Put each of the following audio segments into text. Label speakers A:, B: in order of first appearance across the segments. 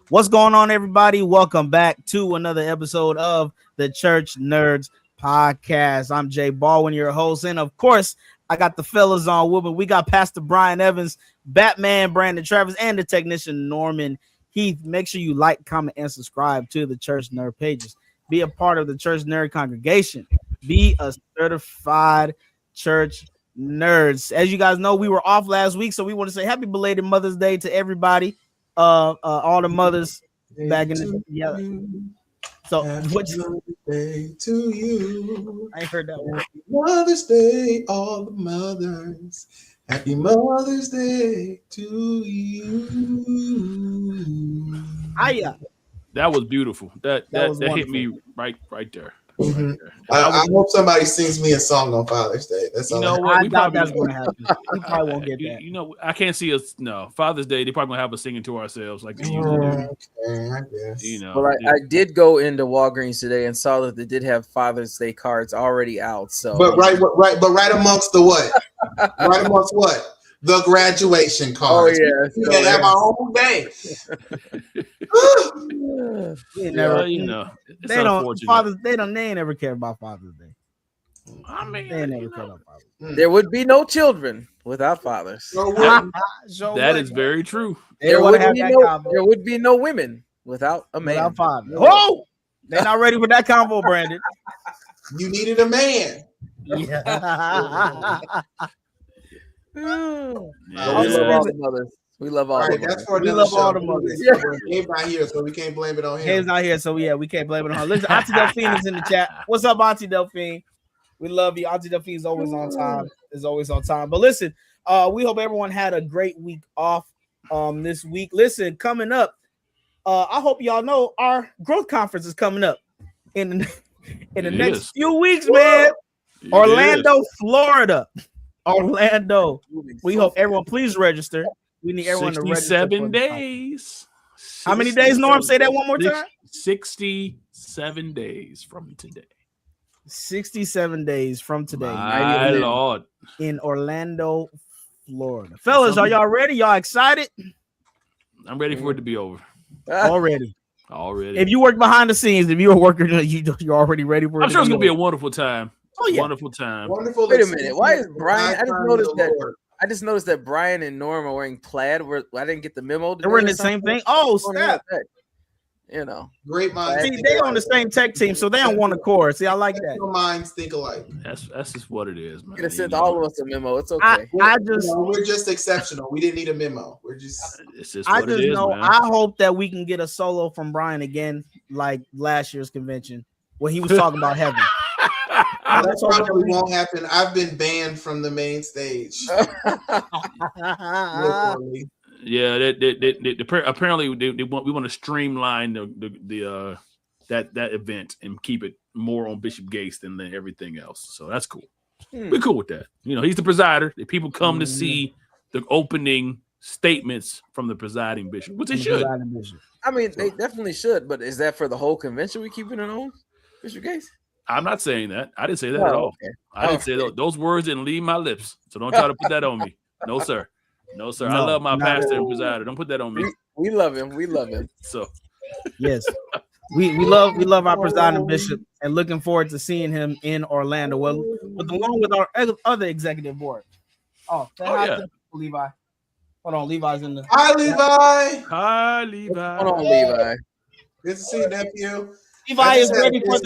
A: What's going on, everybody? Welcome back to another episode of the Church Nerds Podcast. I'm Jay Baldwin, your host, and of course, I got the fellas on with me. We got Pastor Brian Evans, Batman Brandon Travis, and the technician Norman Heath. Make sure you like, comment, and subscribe to the Church Nerd pages. Be a part of the Church Nerd congregation. Be a certified Church Nerds. As you guys know, we were off last week, so we want to say happy belated Mother's Day to everybody. All the mothers back in the So what's
B: Day to you?
A: I ain't heard that one.
B: Mother's Day, all the mothers. Happy Mother's Day to you.
C: That was beautiful. That hit me right there.
B: Mm-hmm. I hope somebody sings me a song on Father's Day. That's all.
A: You know what? I doubt that's going to happen. We probably won't get that.
C: You know, I can't see us. No, Father's Day. They probably gonna have us singing to ourselves like they usually do.
B: Okay, I guess.
C: You know.
D: Well, I did go into Walgreens today and saw that they did have Father's Day cards already out. So,
B: but right amongst the what? Right amongst what? The graduation cards.
D: Oh yeah,
B: we can have our own day.
C: They
A: ain't never care about Father's Day.
C: I mean,
A: they never care about Father's Day.
D: There would be no children without fathers.
C: That is very true.
D: There would be no women without a man.
A: Without father. Oh, they're not ready for that combo, Brandon.
B: You needed a man.
A: Yeah.
D: We love all the mothers. We love all.
B: Right, that's for another show.
A: All the mothers.
B: Yeah. Gabe's not here, so we can't blame it on him.
A: Gabe's not here, so yeah, we can't blame it on her. Listen, Auntie Delphine is in the chat. What's up, Auntie Delphine? We love you. Auntie Delphine is always on time. But listen, we hope everyone had a great week off this week. Listen, coming up, I hope y'all know our growth conference is coming up in the next few weeks, man. Orlando, Florida. Orlando. We hope everyone please register. We need everyone to register.
C: 67 days.
A: How many days, Norm? Say that one more time.
C: 67 days from today.
A: 67 days from today.
C: My Lord.
A: In Orlando, Florida. Fellas, are y'all ready? Y'all excited?
C: I'm ready for it to be over.
A: Already.
C: If
A: you work behind the scenes, if you're a worker, you're already ready for it.
C: I'm sure it's going to be a wonderful time.
A: Oh, yeah.
C: Wonderful time.
B: Wonderful.
D: Wait a minute. Why is Brian? I just noticed that Brian and Norm are wearing plaid. I didn't get the memo.
A: They're wearing the same thing. Oh, snap.
D: You know,
B: great minds.
A: See, they on the same tech team, so they don't want to chorus. See, I like that.
B: Minds think alike.
C: That's just what it is, man.
D: You could have sent all of us a memo. It's okay.
B: We're just exceptional. We didn't need a memo. We're just.
C: It's just what it is, man.
A: I hope that we can get a solo from Brian again, like last year's convention, where he was talking about heaven.
B: That probably won't happen. I've been banned from the main stage.
C: Yeah, apparently we want to streamline that event and keep it more on Bishop Gates than everything else. So that's cool. We're cool with that. You know, he's the presider. The people come to see the opening statements from the presiding bishop, which they should.
D: I mean, they definitely should. But is that for the whole convention? We keeping it on Bishop Gates?
C: I'm not saying that. I didn't say that at all. Okay. I didn't say those words didn't leave my lips. So don't try to put that on me. No, sir. No, sir. I love my pastor and presider. Don't put that on me.
D: We love him. We love him.
C: So
A: yes. We love our presiding bishop and looking forward to seeing him in Orlando. Well, along with our other executive board. Levi. Hold on, Levi's in the.
B: Hi, Levi.
C: Hi, Levi.
D: Hold on, Levi.
B: Good to see you, nephew.
A: Levi is ready for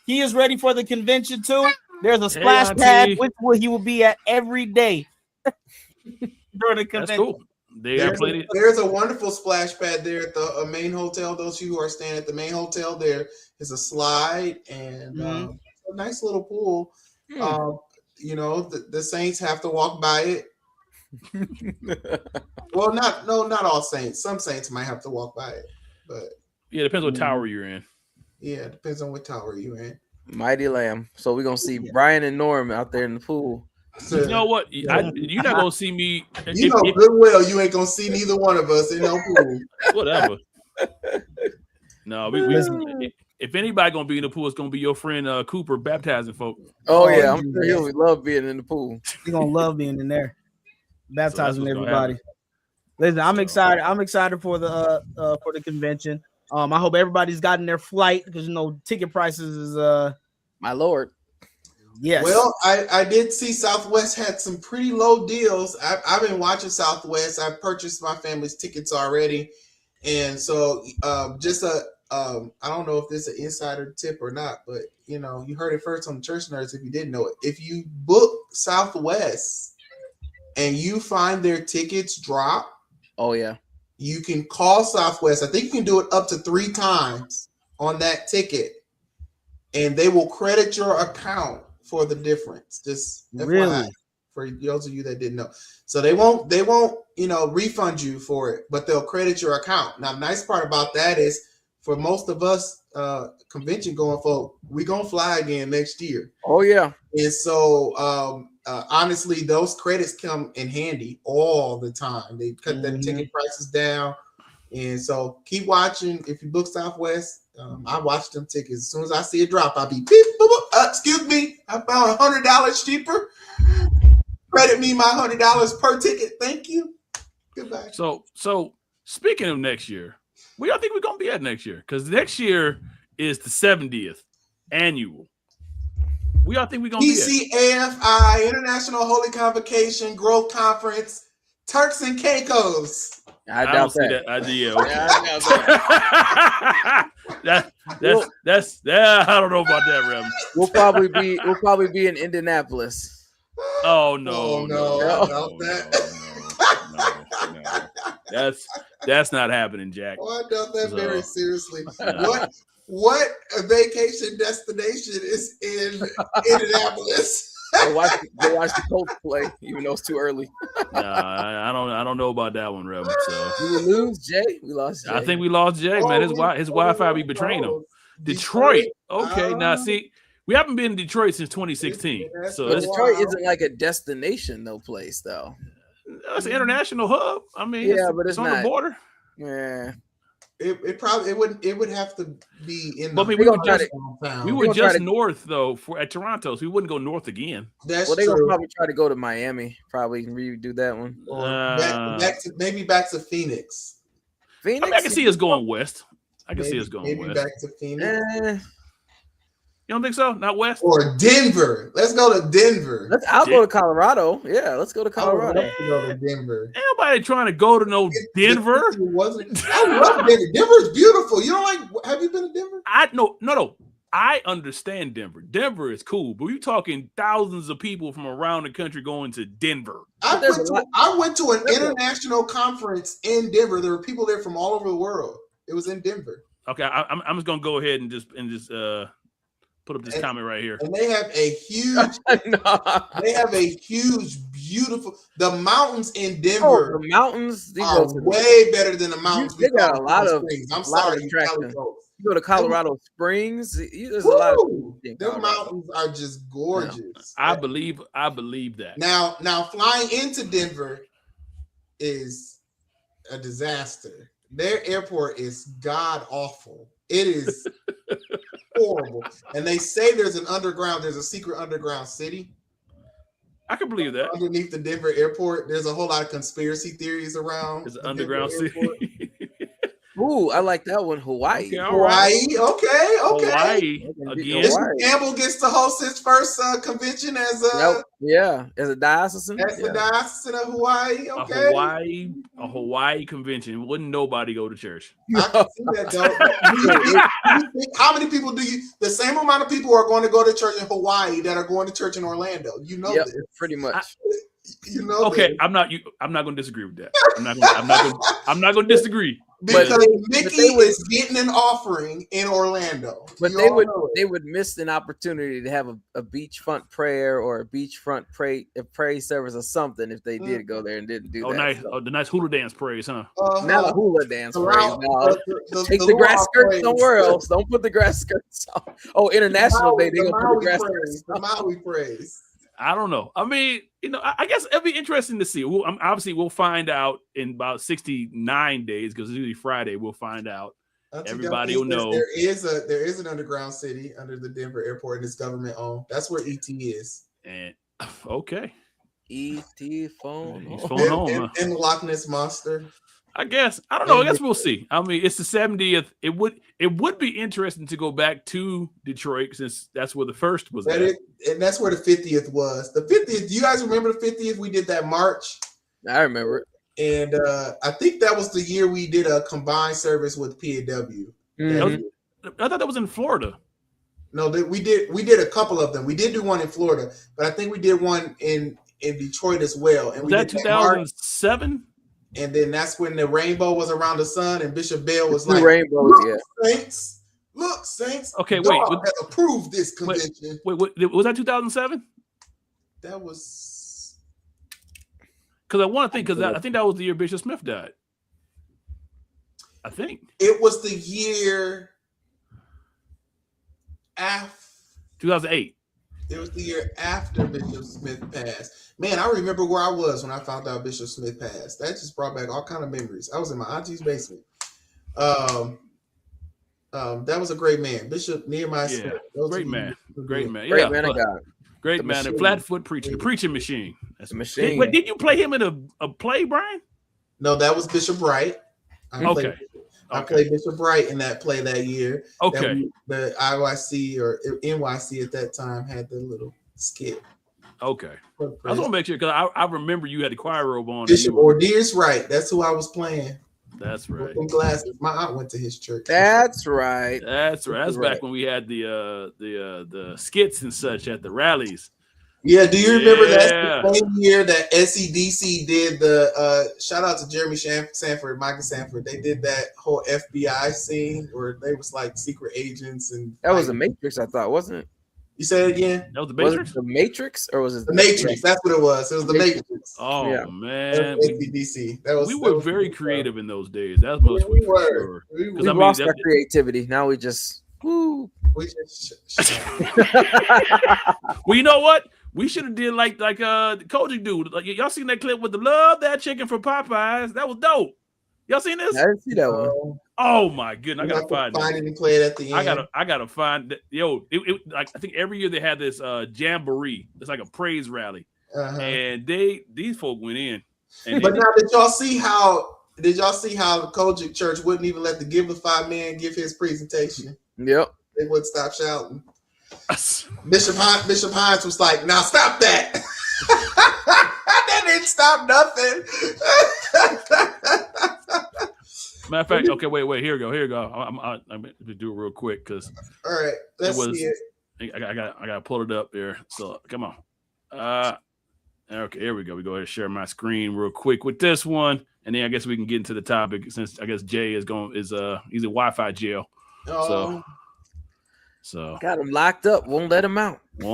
A: He is ready for the convention too. There's a splash pad, which he will be at every day during the convention.
B: There's a wonderful splash pad there at the main hotel. Those of you who are staying at the main hotel, there is a slide and a nice little pool. The Saints have to walk by it. Well, not all Saints. Some Saints might have to walk by it, but
C: it depends what tower you're in.
B: Yeah, it depends on what tower you're in.
D: Mighty Lamb. So we're gonna see Brian and Norm out there in the pool.
C: You know what? You're not gonna see me.
B: Good well, you ain't gonna see neither one of us in no pool.
C: Whatever. No, if anybody gonna be in the pool, it's gonna be your friend Cooper baptizing folk.
D: Oh yeah, I'm sure he'll love being in the pool.
A: He's gonna love being in there, baptizing everybody. Listen, I'm excited. I'm excited for the convention. I hope everybody's gotten their flight because ticket prices is
D: my lord.
A: Yes.
B: Well, I did see Southwest had some pretty low deals. I've been watching Southwest. I've purchased my family's tickets already, and so I don't know if this is an insider tip or not, but you heard it first on the Church Nerds if you didn't know it. If you book Southwest and you find their tickets drop,
D: oh yeah,
B: you can call Southwest. I think you can do it up to 3 times on that ticket, and they will credit your account for the difference. Just FYI, for those of you that didn't know. So they won't refund you for it, but they'll credit your account. Now, the nice part about that is for most of us convention going folk, we gonna fly again next year.
D: Oh yeah.
B: And so honestly, those credits come in handy all the time. They cut the ticket prices down. And so keep watching. If you book Southwest, I watch them tickets. As soon as I see a drop, I'll be beep, boop, boop. Excuse me, I found $100 cheaper. Credit me my $100 per ticket. Thank you. Goodbye.
C: So speaking of next year, where y'all think we're gonna be at next year? Because next year is the 70th annual. We all think we're gonna be at
B: PCAFI, International Holy Convocation Growth Conference, Turks and Caicos.
D: I doubt that.
C: Idea. Okay. That's I don't know about that, Rem.
D: We'll probably be in Indianapolis.
C: Oh no. That's not happening, Jack.
B: Oh, I doubt that very seriously. What a vacation destination is in Indianapolis?
D: Go watch the Colts play, even though it's too early.
C: Nah, I don't know about that one, Reb. So
D: we lose Jay. We lost Jay.
C: I think we lost Jay, man. His Wi-Fi be betraying him. Detroit. Okay, now see, we haven't been in Detroit since 2016. So
D: Detroit isn't like a destination, no place though.
C: It's an international hub. I mean,
D: but it's
C: on
D: not
C: the border.
D: Yeah.
B: It would have to be in.
C: But we were just north though at Toronto, so we wouldn't go north again.
B: That's
D: they're
B: true.
D: gonna probably try to go to Miami, probably redo that one.
B: Or back to Phoenix.
D: Phoenix.
C: I mean, I can see us going west. I can see us going west.
B: Back to Phoenix.
C: You don't think so? Not west?
B: Or Denver. Let's go to Denver.
D: I'll go to Colorado. Yeah, let's go to Colorado.
B: Let's go to Denver.
C: Ain't nobody trying to go to no Denver.
B: I love Denver. Denver's beautiful. You don't like? Have you been to Denver?
C: No. I understand Denver. Denver is cool, but we're talking thousands of people from around the country going to Denver.
B: I went to an international conference in Denver. There were people there from all over the world. It was in Denver.
C: Okay, I'm just gonna go ahead and just put up this comment right here.
B: And they have a huge, beautiful. The mountains in Denver.
D: The mountains
B: are way better than the mountains.
D: They got a lot of.
B: I'm sorry, you
D: go to Colorado Springs. There's a lot of.
B: The mountains are just gorgeous.
C: I believe that.
B: Now flying into Denver is a disaster. Their airport is god awful. It is horrible. And they say there's a secret underground city.
C: I can believe that.
B: Underneath the Denver airport, there's a whole lot of conspiracy theories around.
C: There's an underground city.
D: Ooh, I like that one. Hawaii.
B: Okay, okay.
C: Hawaii again.
B: Mr. Campbell gets to host his first convention as a
D: as a diocesan.
B: As the diocesan of Hawaii. Okay.
C: A Hawaii convention. Wouldn't nobody go to church?
B: I can see that though. How many people the same amount of people are going to go to church in Hawaii that are going to church in Orlando? You know this.
D: Pretty much.
B: You know.
C: Okay, I'm not going to disagree with that. I'm not going to disagree.
B: Because Mickey is getting an offering in Orlando.
D: But they would miss an opportunity to have a beachfront prayer or a beachfront praise service or something if they did go there and didn't do that.
C: Nice. The nice hula dance praise, huh?
D: Not a hula dance praise. No. Take the grass skirts somewhere else. Don't put the grass skirts on. Oh, International Day, they're going to put the grass skirts on.
B: The Maui praise.
C: I don't know. I mean, I guess it'll be interesting to see. Obviously, we'll find out in about 69 days because it's usually Friday. We'll find out. Everybody will know.
B: There is an underground city under the Denver airport, and it's government owned. That's where ET is.
C: And okay,
D: ET phone
C: home.
B: And the Loch Ness monster.
C: I guess I don't know. I guess we'll see. I mean, it's the 70th. It would be interesting to go back to Detroit since that's where the first was.
B: And that's where the 50th was. The 50th. Do you guys remember the 50th? We did that march.
D: I remember it.
B: And I think that was the year we did a combined service with PAW.
C: Mm-hmm. I thought that was in Florida.
B: No, we did a couple of them. We did do one in Florida, but I think we did one in Detroit as well. And
C: was that 2007?
B: And then that's when the rainbow was around the sun, and Bishop Bell was like,
D: rainbows,
B: Look, Saints.
C: Okay,
B: God has approved this convention.
C: Wait, was that 2007?
B: That was
C: because I want to think I think that was the year Bishop Smith died. I think
B: it was the year after
C: 2008.
B: It was the year after Bishop Smith passed. Man, I remember where I was when I found out Bishop Smith passed. That just brought back all kind of memories. I was in my auntie's basement. That was a great man, Bishop Nehemiah Smith.
C: Great man.
D: Great man of God.
C: Great man. A flatfoot preacher, the preaching machine.
D: That's a machine.
C: Wait, did you play him in a play, Brian?
B: No, that was Bishop Wright. I played Bishop Wright in that play that year.
C: Okay.
B: The IYC or NYC at that time had the little skit.
C: Okay. I just want to make sure because I remember you had the choir robe on.
B: Bishop Ordier's Wright. That's who I was playing.
C: That's right.
B: With glasses. My aunt went to his church.
D: That's right.
C: That's back when we had the skits and such at the rallies.
B: Yeah, do you remember that the same year that SEDC did the shout out to Jeremy Sanford, Michael Sanford. They did that whole FBI scene where they was like secret agents and
D: that was the Matrix, I thought, wasn't it?
B: You said it again?
C: That was the Matrix?
D: Was it the Matrix or was it
B: the Matrix? That's what it was. It was the Matrix.
C: Oh yeah. Man.
B: SEDC.
C: We were very creative in those days. That's most we were. Sure.
D: We lost our creativity. Now we just
B: well,
C: you know what? We should have did like Kojic dude. Like y'all seen that clip with the love that chicken from Popeyes? That was dope. Y'all seen this?
D: I didn't see that one.
C: Oh my goodness! I gotta find
B: it and play it at the end.
C: I gotta find that. Yo, like I think every year they had this jamboree. It's like a praise rally, and these folk went in.
B: But now did y'all see how the Kojic Church wouldn't even let the Giveify man give his presentation?
D: Yep,
B: they wouldn't stop shouting. Bishop Hines was like, "Now stop that." That didn't stop nothing.
C: Matter of fact, okay, wait, here we go. I'm going to do it real quick because.
B: All right, let's see it.
C: I got to pull it up there. So come on. Okay, here we go. We go ahead and share my screen real quick with this one, and then I guess we can get into the topic since I guess Jay he's in Wi-Fi jail. So
D: got him locked up. Won't let him out.
C: He's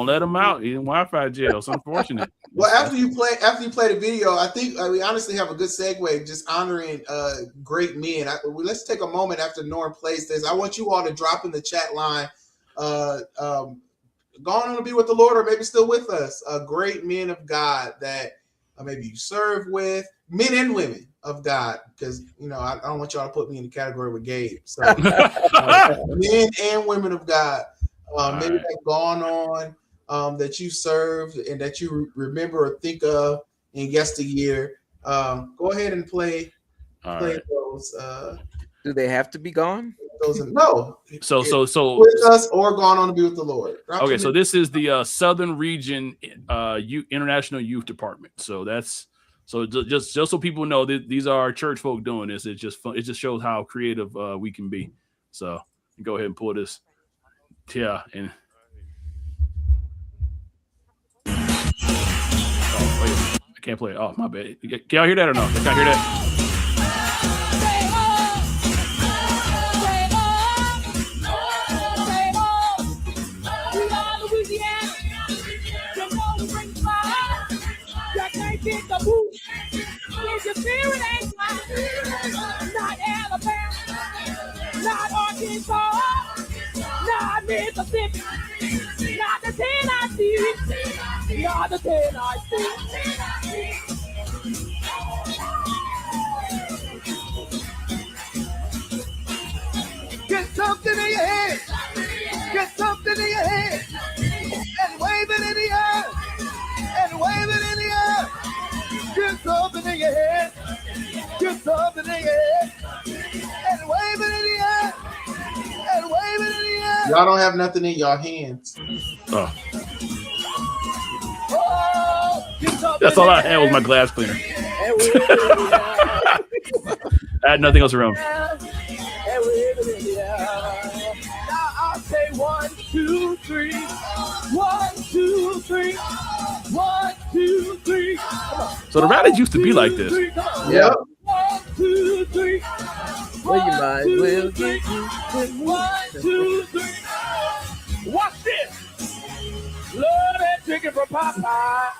C: in Wi-Fi jail. It's unfortunate.
B: Well, after you play the video, I think we honestly have a good segue, just honoring great men. Let's take a moment after Norm plays this. I want you all to drop in the chat line, gone on to be with the Lord, or maybe still with us. Great men of God that maybe you serve with, men and women of God, because I don't want y'all to put me in the category with Gabe. So men and women of God, maybe that gone on, that you served and that you remember or think of in yesteryear. Go ahead and play those.
C: Do
D: they have to be gone?
B: No.
C: So
B: with us or gone on to be with the Lord.
C: Okay, so this is the Southern Region International Youth Department. So that's just so people know that these are church folk doing this. It's just fun. It just shows how creative we can be. So go ahead and pull this. Yeah, and I can't play it. Oh, my bad. Can y'all hear that or no? Can y'all hear that?
E: Not Alabama, not Arkansas, not Mississippi, not the Tennessee, not the Tennessee. Get something in your head. Get something in your head. And wave it in the air. And wave it in the air. Get something in your head. Get something in your head. And wave it in the air. And wave it in the air.
B: Y'all don't have nothing in your hands.
C: Oh. That's all I had was my glass cleaner. I had nothing else around.
E: Now I'll say 1, 2, 3. 1, 2, 3. 1, 2, 3.
C: So the rallies used to be like this.
D: Yeah.
E: 1, 2, 3.
D: Well, you might will get
E: 1, 2, 3. Watch this. Love that chicken from Popeye.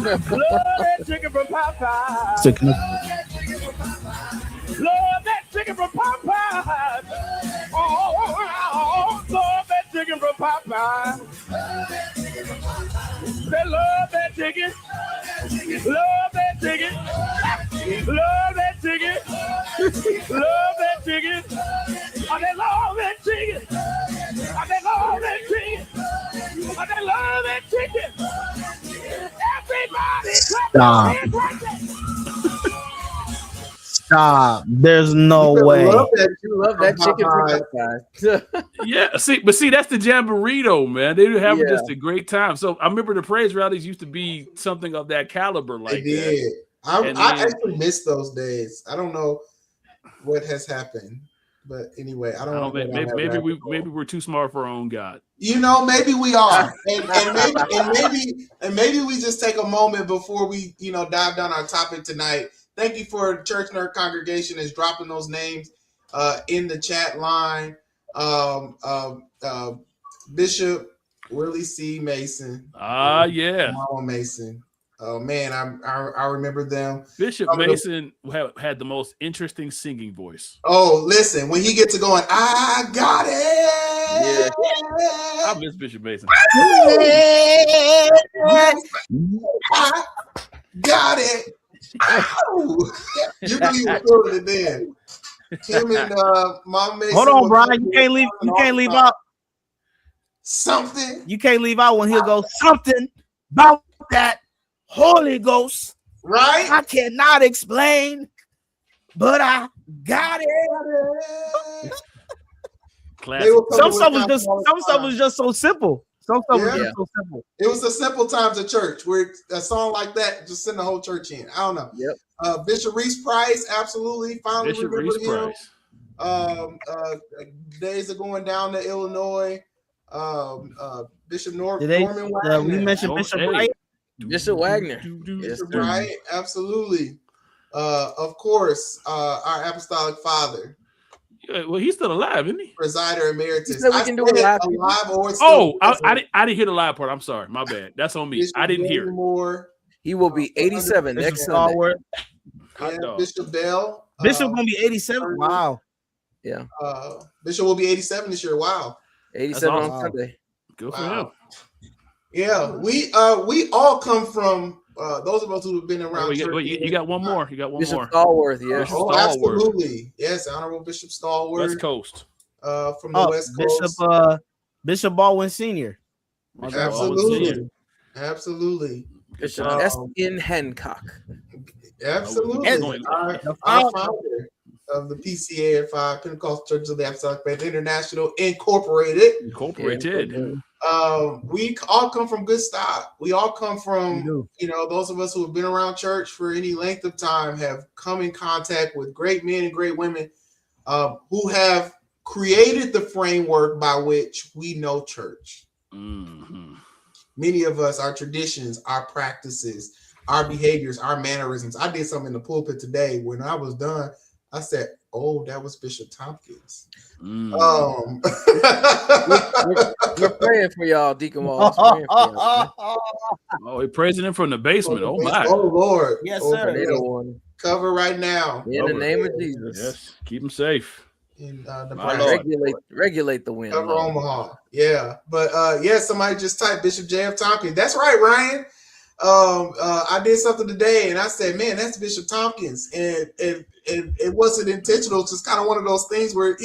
E: Love that chicken from Popeye.
A: Chicken.
E: Love that chicken from Popeye. Oh, love that chicken from Popeye. They love that chicken. Love that chicken. Love that chicken. Love that chicken. Oh, they love that chicken. Oh, they love that chicken. Oh, they love that chicken. Everybody clap your hands right there.
A: Stop. There's no way.
D: You love that chicken from Popeye.
C: Yeah, see, that's the jamboree, though, man. They were having just a great time. So I remember the praise rallies used to be something of that caliber, like
B: They did. I actually miss those days. I don't know what has happened, but anyway, I don't know.
C: Maybe we're too smart for our own God.
B: You know, maybe we are, and maybe we just take a moment before we, dive down our topic tonight. Thank you for Church Nerd Congregation is dropping those names in the chat line. Bishop Willie C. Mason.
C: Yeah.
B: Mama Mason. Oh man, I remember them.
C: Bishop Mason had the most interesting singing voice.
B: Oh, listen, when he gets to going, I got it.
C: Yeah. I miss Bishop Mason.
B: I got it. You really recorded it then. Him and Mama Mason.
A: Hold on, Brian. You can't leave out
B: something.
A: You can't leave out when he'll go something about that Holy Ghost.
B: Right?
A: I cannot explain, but I got it. Some stuff was just so simple. Some stuff was just so simple.
B: It was the simple times of church where a song like that just send the whole church in. I don't know.
D: Yep.
B: Bishop Reese Price, absolutely. Finally
C: Bishop
B: remembered
C: Reese
B: him.
C: Price.
B: Days of going down to Illinois. Bishop Norman
A: we
B: Wagner.
A: mentioned Bishop Wright.
D: Bishop Wagner.
B: Yes, right, absolutely. Of course, our apostolic father.
C: Yeah, well, he's still alive, isn't he?
B: Presider emeritus.
D: We can do it live.
C: I didn't hear the live part. I'm sorry, my bad. That's on me.
B: Bishop
C: I didn't hear
B: it.
D: He will be 87 next Sunday.
B: Bishop Bell.
A: Bishop gonna be 87. Wow.
D: Yeah.
B: Bishop will be 87 this year. Wow.
D: 87 on Sunday.
C: Good for him.
B: Yeah, we all come from those of us who have been around.
C: You got one more. You got one
D: Bishop
C: more.
D: Stallworth, yes.
B: Absolutely. Yes, Honorable Bishop Stallworth.
C: West Coast.
B: From the West Coast.
A: Bishop Baldwin Sr.
B: Absolutely.
D: Bishop S.N. Hancock.
B: Absolutely. Our founder of the PCA, Pentecostal Church of the Apostolic Faith International Incorporated. We all come from good stock. We all come from, those of us who have been around church for any length of time have come in contact with great men and great women who have created the framework by which we know church.
C: Mm-hmm.
B: many of us, our traditions, our practices, our behaviors, our mannerisms. I did something in the pulpit today. When I was done, I said, "Oh, that was Bishop Tompkins."
D: We're praying for y'all, Deacon Walls. Praying for y'all,
C: Oh, he praising him from the basement. Oh my.
B: Oh Lord.
A: Yes,
B: Oh,
A: sir.
B: cover right now.
D: In the name of Jesus.
C: Yes, keep him safe.
B: In
D: regulate the wind.
B: Cover Omaha. Yeah. But somebody just typed Bishop J.F. Tompkins. That's right, Ryan. I did something today and I said, man, that's Bishop Tompkins. And it wasn't intentional. It's just kind of one of those things where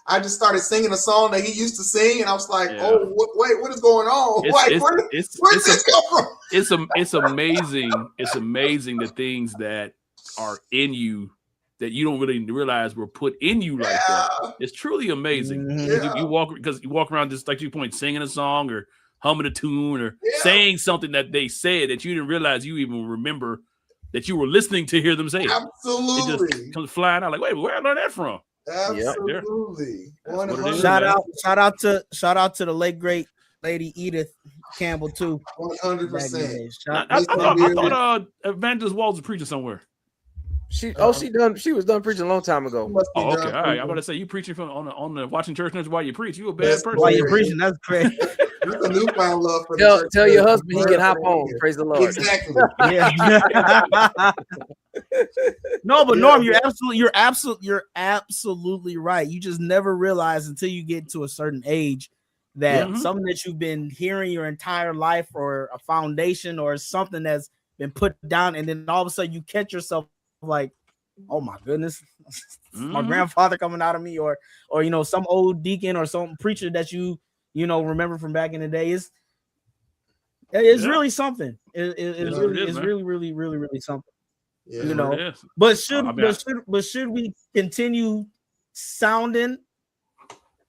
B: I just started singing a song that he used to sing, and I was like, "Oh, wait, what is going on? Where did this come from?"
C: It's amazing. It's amazing the things that are in you that you don't really realize were put in you like that. It's truly amazing. You walk around just like you point, singing a song or humming a tune or saying something that they said that you didn't realize you even remember that you were listening to hear them say it.
B: Absolutely.
C: It just comes flying out like, wait, where I learned that from?
B: Absolutely.
A: Shout out to the late great Lady Edith Campbell too.
B: 100%.
C: I thought Evangelist Walls was preaching somewhere.
D: She was done preaching a long time ago.
C: Oh, okay. All right. I'm about to say you preaching from on the watching church notes while you preach. You a bad person.
A: While you preaching, that's crazy.
B: That's a newfound love for
D: tell your husband he can hop on. Praise the Lord.
B: Exactly.
A: Yeah. No, but Norm, you're absolutely right. You just never realize until you get to a certain age that something that you've been hearing your entire life, or a foundation, or something that's been put down, and then all of a sudden you catch yourself like, oh my goodness, my grandfather coming out of me, or some old deacon or some preacher that you remember from back in the day. It's really something. It's really something.
B: Yeah,
A: but should we continue sounding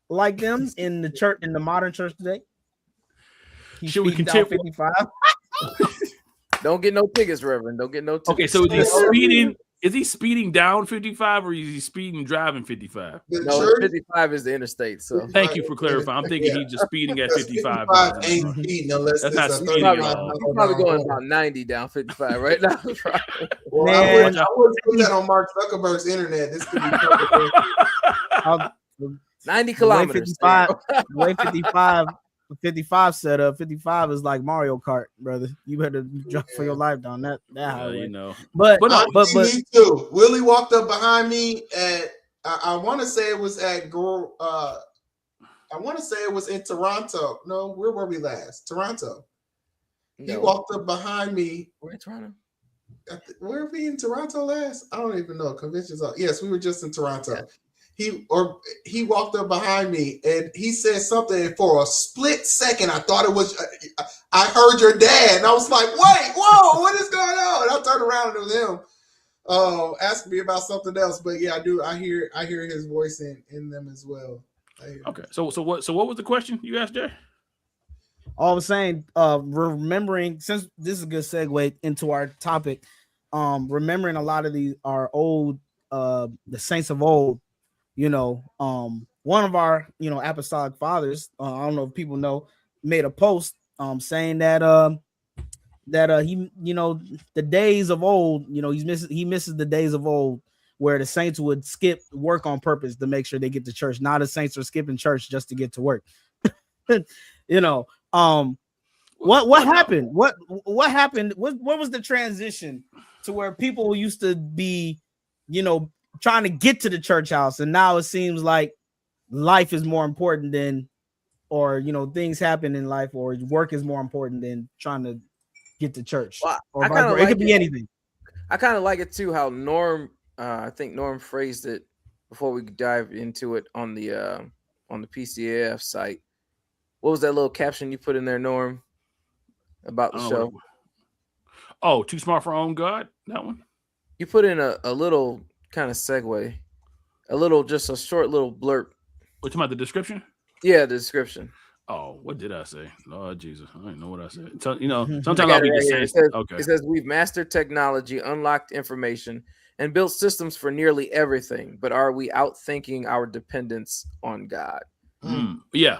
A: like them in the church, in the modern church today?
C: Should we continue
A: 55?
D: Don't get no tickets, Reverend. Don't get no tickets.
C: Okay, so is he speeding? Is he speeding down 55 or is he speeding driving 55?
D: No, 55 is the interstate. So
C: thank you for clarifying. I'm thinking he's just speeding at 55.
B: 55 ain't speeding unless
C: that's not speeding
D: at all. He's probably going about 90 down 55 right now.
B: Well, man, I wouldn't put that on Mark Zuckerberg's internet. This could be perfect.
D: 90 kilometers.
A: Way 55 setup. 55 is like Mario Kart, brother. You better jump for your life down that highway. But
B: me too. Willie walked up behind me at I want to say it was at I want to say it was in Toronto. No, where were we last? Toronto. He walked up behind me.
D: We're in Toronto.
B: Where were we in Toronto last? I don't even know. Conventions. Yes, we were just in Toronto. Yeah. He walked up behind me and he said something, and for a split second I thought it was I heard your dad, and I was like, wait, whoa, what is going on? And I turned around and it was him asking me about something else. But yeah, I hear his voice in them as well.
C: Okay, so what was the question you asked, Jay?
A: I was saying, remembering, since this is a good segue into our topic, remembering a lot of our old the saints of old. One of our apostolic fathers, I don't know if people know, made a post saying that he the days of old, he misses the days of old where the saints would skip work on purpose to make sure they get to church. Now the saints are skipping church just to get to work. What happened? What happened? What was the transition to where people used to be, trying to get to the church house, and now it seems like life is more important than, or things happen in life, or work is more important than trying to get to church?
D: Well,
A: it could be anything.
D: I kind of like it too how Norm, I think Norm phrased it before we dive into it on the PCAF site. What was that little caption you put in there, Norm, about the show?
C: Oh, Too Smart for Our Own God, that one?
D: You put in a little kind of segue, just a short little blurb.
C: What, you about the description?
D: Yeah, the description.
C: Oh, what did I say? Lord Jesus, I don't know what I said. So, sometimes I'll be just saying. Okay.
D: It says we've mastered technology, unlocked information, and built systems for nearly everything. But are we outthinking our dependence on God?
C: Yeah.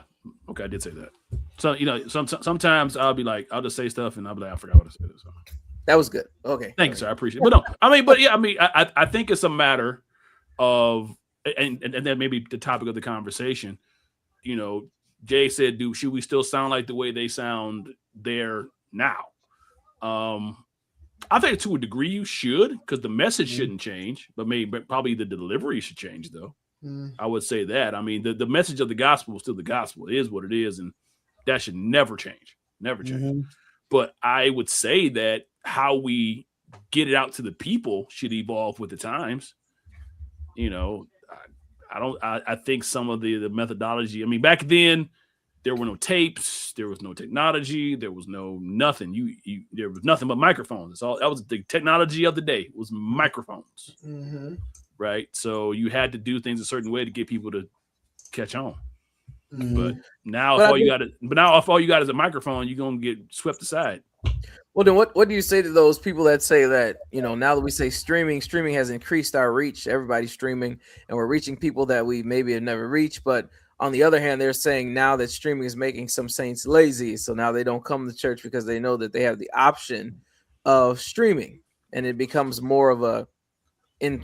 C: Okay, I did say that. So sometimes I'll be like, I'll just say stuff and I'll be like, I forgot what I said. So.
D: That was good. Okay.
C: Thank you, sir. I appreciate it. But no, I think it's a matter of, and then maybe the topic of the conversation, Jay said, should we still sound like the way they sound there now? I think to a degree you should, because the message shouldn't change, but probably the delivery should change, though. I would say that. I mean, the message of the gospel is still the gospel. It is what it is, and that should never change. Never change. But I would say that how we get it out to the people should evolve with the times. I think some of the methodology. I mean, back then there were no tapes, there was no technology, there was no nothing. There was nothing but microphones. That was the technology of the day. Was microphones, right? So you had to do things a certain way to get people to catch on. But now, if all you got is a microphone, you're gonna get swept aside.
D: Well, then what do you say to those people that say that, now that we say streaming has increased our reach, everybody's streaming, and we're reaching people that we maybe have never reached. But on the other hand, they're saying now that streaming is making some saints lazy. So now they don't come to church because they know that they have the option of streaming. And it becomes more of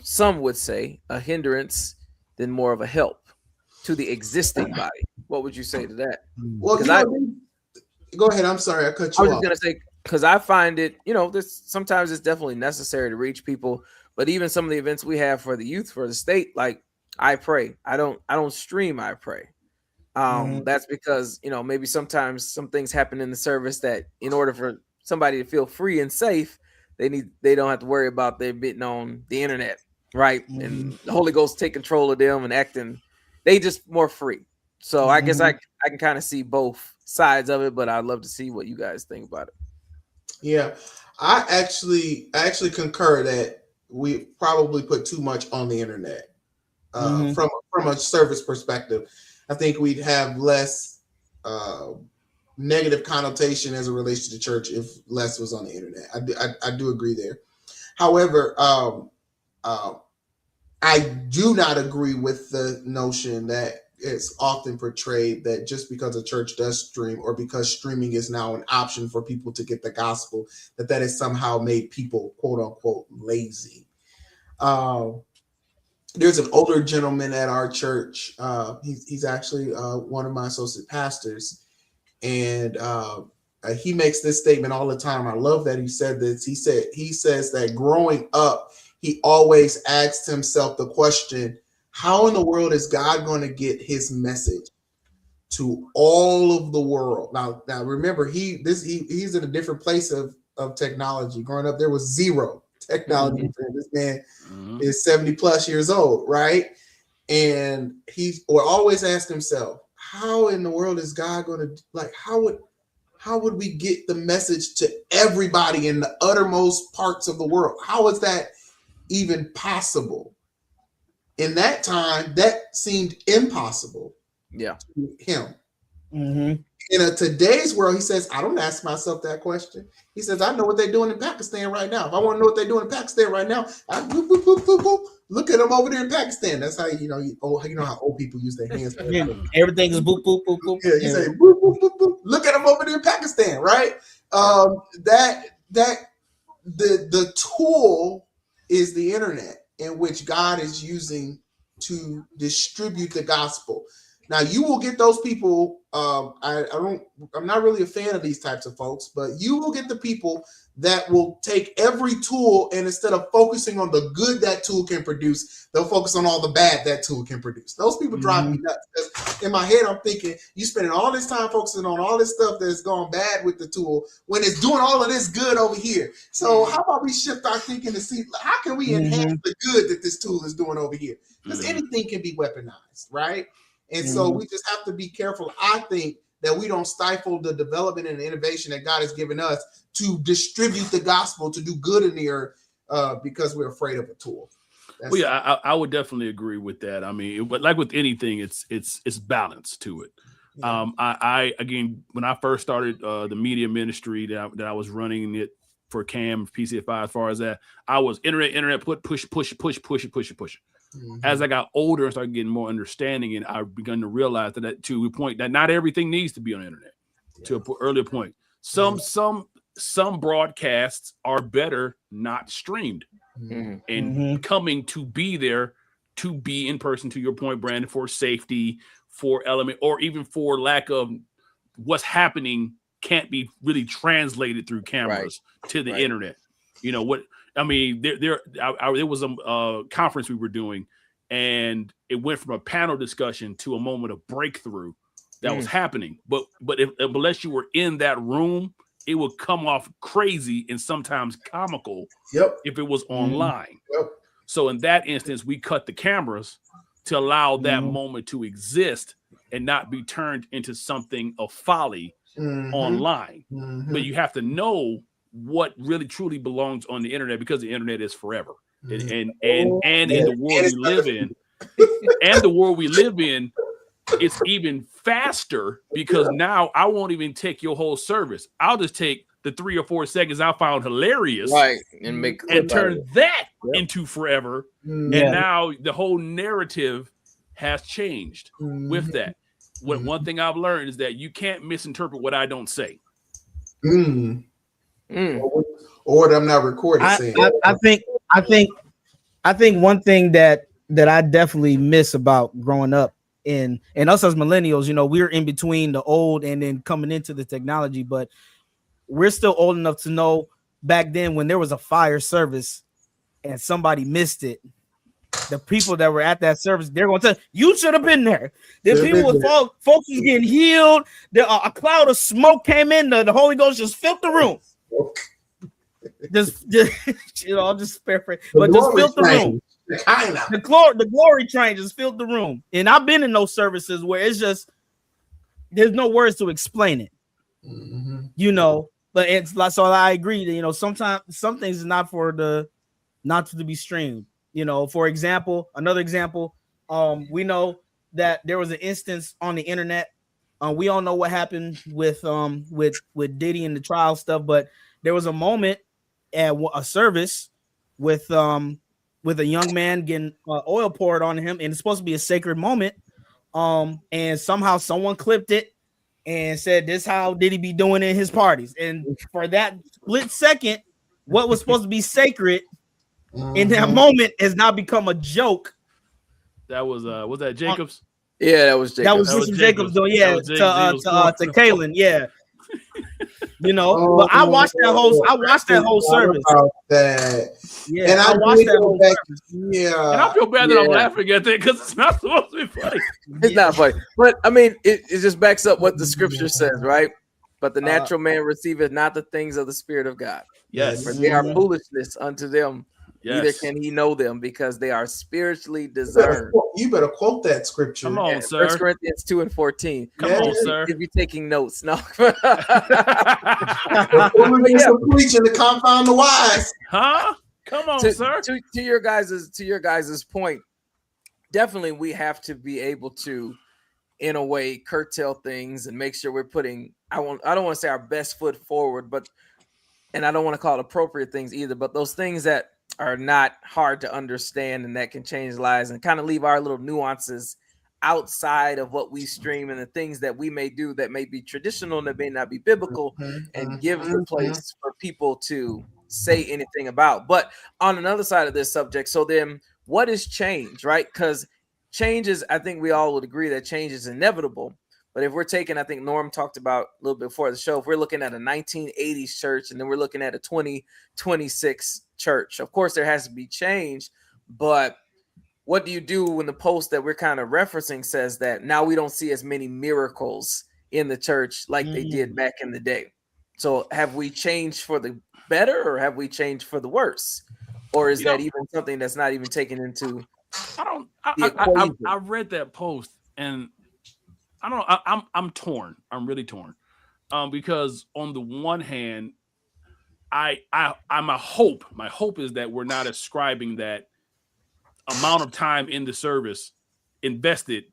D: some would say, a hindrance than more of a help to the existing body. What would you say to that?
B: Well, go ahead. I'm sorry, I cut you off.
D: I was going to say, because I find it, sometimes it's definitely necessary to reach people. But even some of the events we have for the youth, for the state, like I pray. I don't stream. I pray. That's because, maybe sometimes some things happen in the service that in order for somebody to feel free and safe, they don't have to worry about their being on the internet, right? And the Holy Ghost take control of them and acting. They just more free. So I guess I can kind of see both sides of it, but I'd love to see what you guys think about it.
B: Yeah, I actually concur that we probably put too much on the internet. From a service perspective, I think we'd have less negative connotation as it relates to the church if less was on the internet. I do agree there. However, I do not agree with the notion that it's often portrayed that just because a church does stream or because streaming is now an option for people to get the gospel, that has somehow made people, quote unquote, lazy. There's an older gentleman at our church. He's actually one of my associate pastors. And he makes this statement all the time. I love that he said this. He says that growing up, he always asked himself the question, how in the world is God going to get his message to all of the world? Now remember, he's in a different place of technology. Growing up, there was zero technology. This man is 70 plus years old, right? And he would always ask himself, how in the world is God going to, how would we get the message to everybody in the uttermost parts of the world? How is that even possible? In that time, that seemed impossible to him. In today's world, he says, I don't ask myself that question. He says, I know what they're doing in Pakistan right now. If I want to know what they're doing in Pakistan right now, I boop, boop, boop, boop, boop. Look at them over there in Pakistan. That's how you know how old people use their hands.
A: Everything is boop, boop, boop, boop.
B: Yeah, you say boop, boop, boop, boop. Look at them over there in Pakistan, right? The tool is the internet, in which God is using to distribute the gospel. Now you will get those people. I'm not really a fan of these types of folks, but you will get the people that will take every tool and instead of focusing on the good that tool can produce, they'll focus on all the bad that tool can produce. Those people drive me nuts. Because in my head, I'm thinking, you spending all this time focusing on all this stuff that's gone bad with the tool when it's doing all of this good over here. So how about we shift our thinking to see how can we enhance the good that this tool is doing over here? Because anything can be weaponized, right? And so we just have to be careful. I think that we don't stifle the development and the innovation that God has given us to distribute the gospel, to do good in the earth, because we're afraid of a tool.
C: I would definitely agree with that. I mean, but like with anything, it's balance to it. Yeah. I again, when I first started the media ministry that I was running it for CAM, PCFI, as far as that, I was internet, push. As I got older and started getting more understanding, and I begun to realize that to a point that not everything needs to be on the internet. to an earlier point. Some broadcasts are better not streamed and coming to be there, to be in person, to your point, Brandon, for safety, for element, or even for lack of what's happening can't be really translated through cameras to the internet. You know what I mean? There was a conference we were doing, and it went from a panel discussion to a moment of breakthrough that was happening. But unless you were in that room, it would come off crazy and sometimes comical if it was online. So in that instance, we cut the cameras to allow that moment to exist and not be turned into something of folly online. But you have to know what really truly belongs on the internet, because the internet is forever. And in the world we live in, it's even faster, because now I won't even take your whole service. I'll just take the 3 or 4 seconds I found hilarious, and turn that into forever. And now the whole narrative has changed with that. One thing I've learned is that you can't misinterpret what I don't say.
B: Or I'm not recording.
A: I think one thing that I definitely miss about growing up and us as millennials, you know, we're in between the old and then coming into the technology, but we're still old enough to know back then when there was a fire service and somebody missed it, the people that were at that service, they're going to tell you should have been there. The people with folks was getting healed. A cloud of smoke came in. The Holy Ghost just filled the room. Just you know, I'll just paraphrase, but just filled the room. The glory train just filled the room. And I've been in those services where it's just there's no words to explain it. You know, but it's like, so I agree that, you know, sometimes some things is not to be streamed. You know, for example, another example, we know that there was an instance on the internet. We all know what happened with Diddy and the trial stuff, but there was a moment at a service with a young man getting oil poured on him, and it's supposed to be a sacred moment. And somehow someone clipped it and said, "This how Diddy be doing in his parties." And for that split second, what was supposed to be sacred in that moment has now become a joke.
C: That was that Jacobs?
D: Yeah, that was Jacobs.
A: That was Bishop Jacobs, though. Yeah, to Kaylin. Yeah. You know, but I watched that whole service.
B: Yeah, and I watched that whole service. Yeah,
C: and I feel bad that I'm laughing at that because it's not supposed to be funny.
D: It's not funny, but I mean, it just backs up what the scripture says, right? But the natural man receiveth not the things of the Spirit of God.
C: Yes,
D: for they are foolishness unto them.
C: Yes.
D: Neither can he know them, because they are spiritually discerned.
B: You better quote that scripture.
C: Come on, sir.
D: 1 Corinthians 2:14.
C: Come on, sir.
D: If you're taking notes, no.
B: Preaching to confound the wise.
C: Huh? Come on, sir.
D: To your guys's point, definitely we have to be able to, in a way, curtail things and make sure we're putting. I don't want to say our best foot forward, and I don't want to call it appropriate things either. But those things that are not hard to understand and that can change lives, and kind of leave our little nuances outside of what we stream and the things that we may do that may be traditional and that may not be biblical, and give the place for people to say anything about. But on another side of this subject, so then what is change, right? Because change is, I think we all would agree that change is inevitable. But if we're taking, I think Norm talked about a little bit before the show, if we're looking at a 1980s church and then we're looking at a 2026 church, of course there has to be change. But what do you do when the post that we're kind of referencing says that now we don't see as many miracles in the church like they did back in the day? So have we changed for the better, or have we changed for the worse? Or is that even something that's not even taken into
C: I read that post and I don't know. I'm torn. I'm really torn. Because on the one hand, I'm a hope. My hope is that we're not ascribing that amount of time in the service invested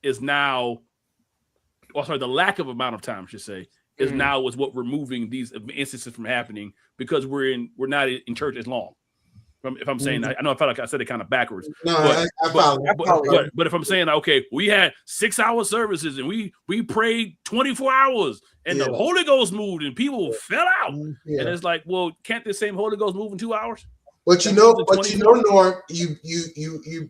C: is now, the lack of amount of time, I should say, is now is what removing these instances from happening, because we're not in church as long. If I'm saying, I know I felt like I said it kind of backwards.
B: No,
C: but,
B: I follow.
C: But if I'm saying, okay, we had 6-hour services and we prayed 24 hours and the Holy Ghost moved and people fell out. Yeah. And it's like, well, can't the same Holy Ghost move in 2 hours?
B: But you know, Norm, you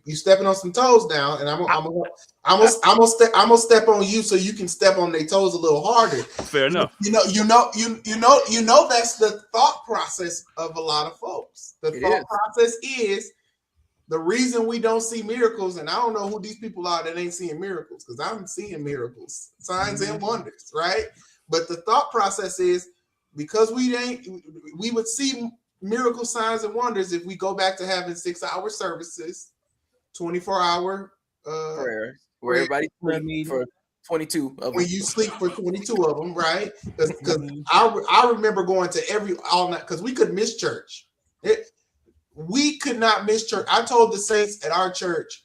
B: stepping on some toes now, and I'm gonna step on you so you can step on their toes a little harder.
C: Fair enough.
B: You know that's the thought process of a lot of folks. The thought process is the reason we don't see miracles, and I don't know who these people are that ain't seeing miracles, because I'm seeing miracles, signs and wonders, right? But the thought process is because we would see miracle signs and wonders if we go back to having 6-hour services, 24-hour
D: prayer, where everybody sleep for 22 of them.
B: When you sleep for 22 of them, right? Because I remember going to all night because we could miss church. We could not miss church. I told the saints at our church,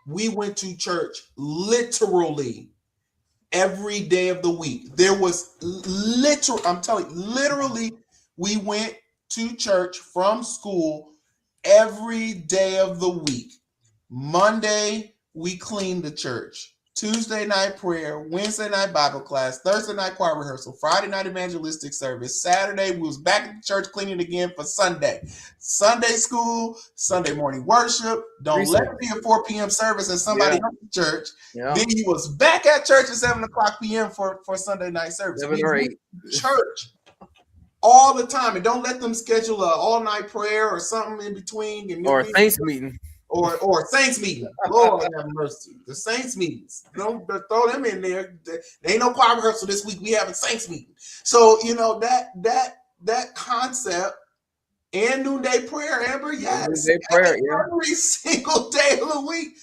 B: we went to church literally every day of the week. There was literally. We went to church from school every day of the week. Monday, we cleaned the church. Tuesday night prayer, Wednesday night Bible class, Thursday night choir rehearsal, Friday night evangelistic service. Saturday, we was back at the church cleaning again for Sunday. Sunday school, Sunday morning worship. Don't let it be a 4 p.m. service at somebody else's church. Yeah. Then he was back at church at 7 o'clock p.m. for Sunday night service.
D: 7 or 8.
B: Church. All the time, and don't let them schedule an all-night prayer or something in between,
D: or a saints meeting,
B: or saints meeting. Lord have mercy, the saints meetings. Don't throw them in there. There ain't no choir rehearsal this week. We having saints meeting. So you know that concept and noonday prayer, Amber. Yes,
D: noonday prayer,
B: every single day of the week.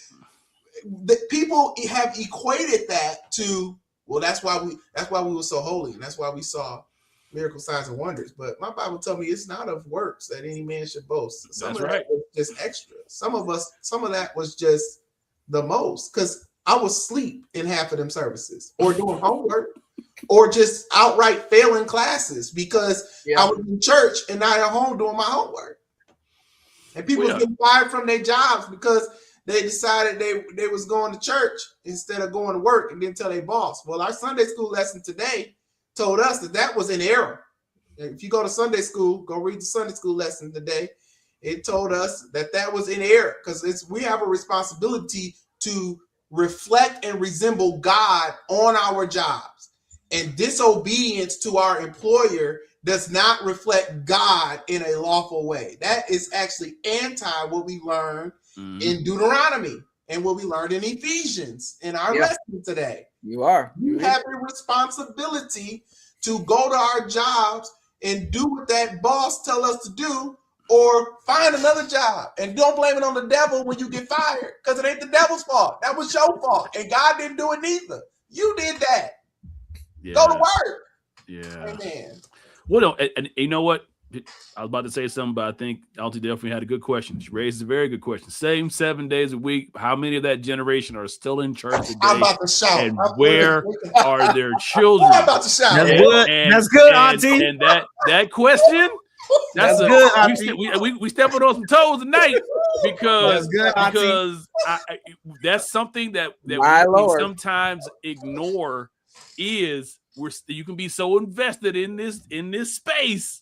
B: The people have equated that to that's why we were so holy, and that's why we saw miracle signs and wonders. But my Bible tells me it's not of works that any man should boast. Some of that was just extra. Some of that was just the most, because I was asleep in half of them services, or doing homework, or just outright failing classes because I was in church and not at home doing my homework. And people getting fired from their jobs because they decided they was going to church instead of going to work, and didn't tell their boss. Well, our Sunday school lesson today told us that was an error. If you go to Sunday school, go read the Sunday school lesson today. It told us that was an error, because we have a responsibility to reflect and resemble God on our jobs. And disobedience to our employer does not reflect God in a lawful way. That is actually anti what we learned in Deuteronomy and what we learned in Ephesians in our lesson today.
D: You
B: have a responsibility to go to our jobs and do what that boss tell us to do, or find another job. And don't blame it on the devil when you get fired, because it ain't the devil's fault. That was your fault, and God didn't do it neither. You did that. Yeah. Go to work.
C: Yeah.
B: Amen.
C: Well, and you know what? I was about to say something, but I think Auntie definitely had a good question. She raised a very good question. Same 7 days a week. How many of that generation are still in church today?
B: I'm about to shout.
C: And where are their children?
B: I'm about to shout.
A: That's good, Auntie.
C: And that question, that's good, Auntie. We stepping on some toes tonight because that's something that we sometimes ignore. Is you can be so invested in this space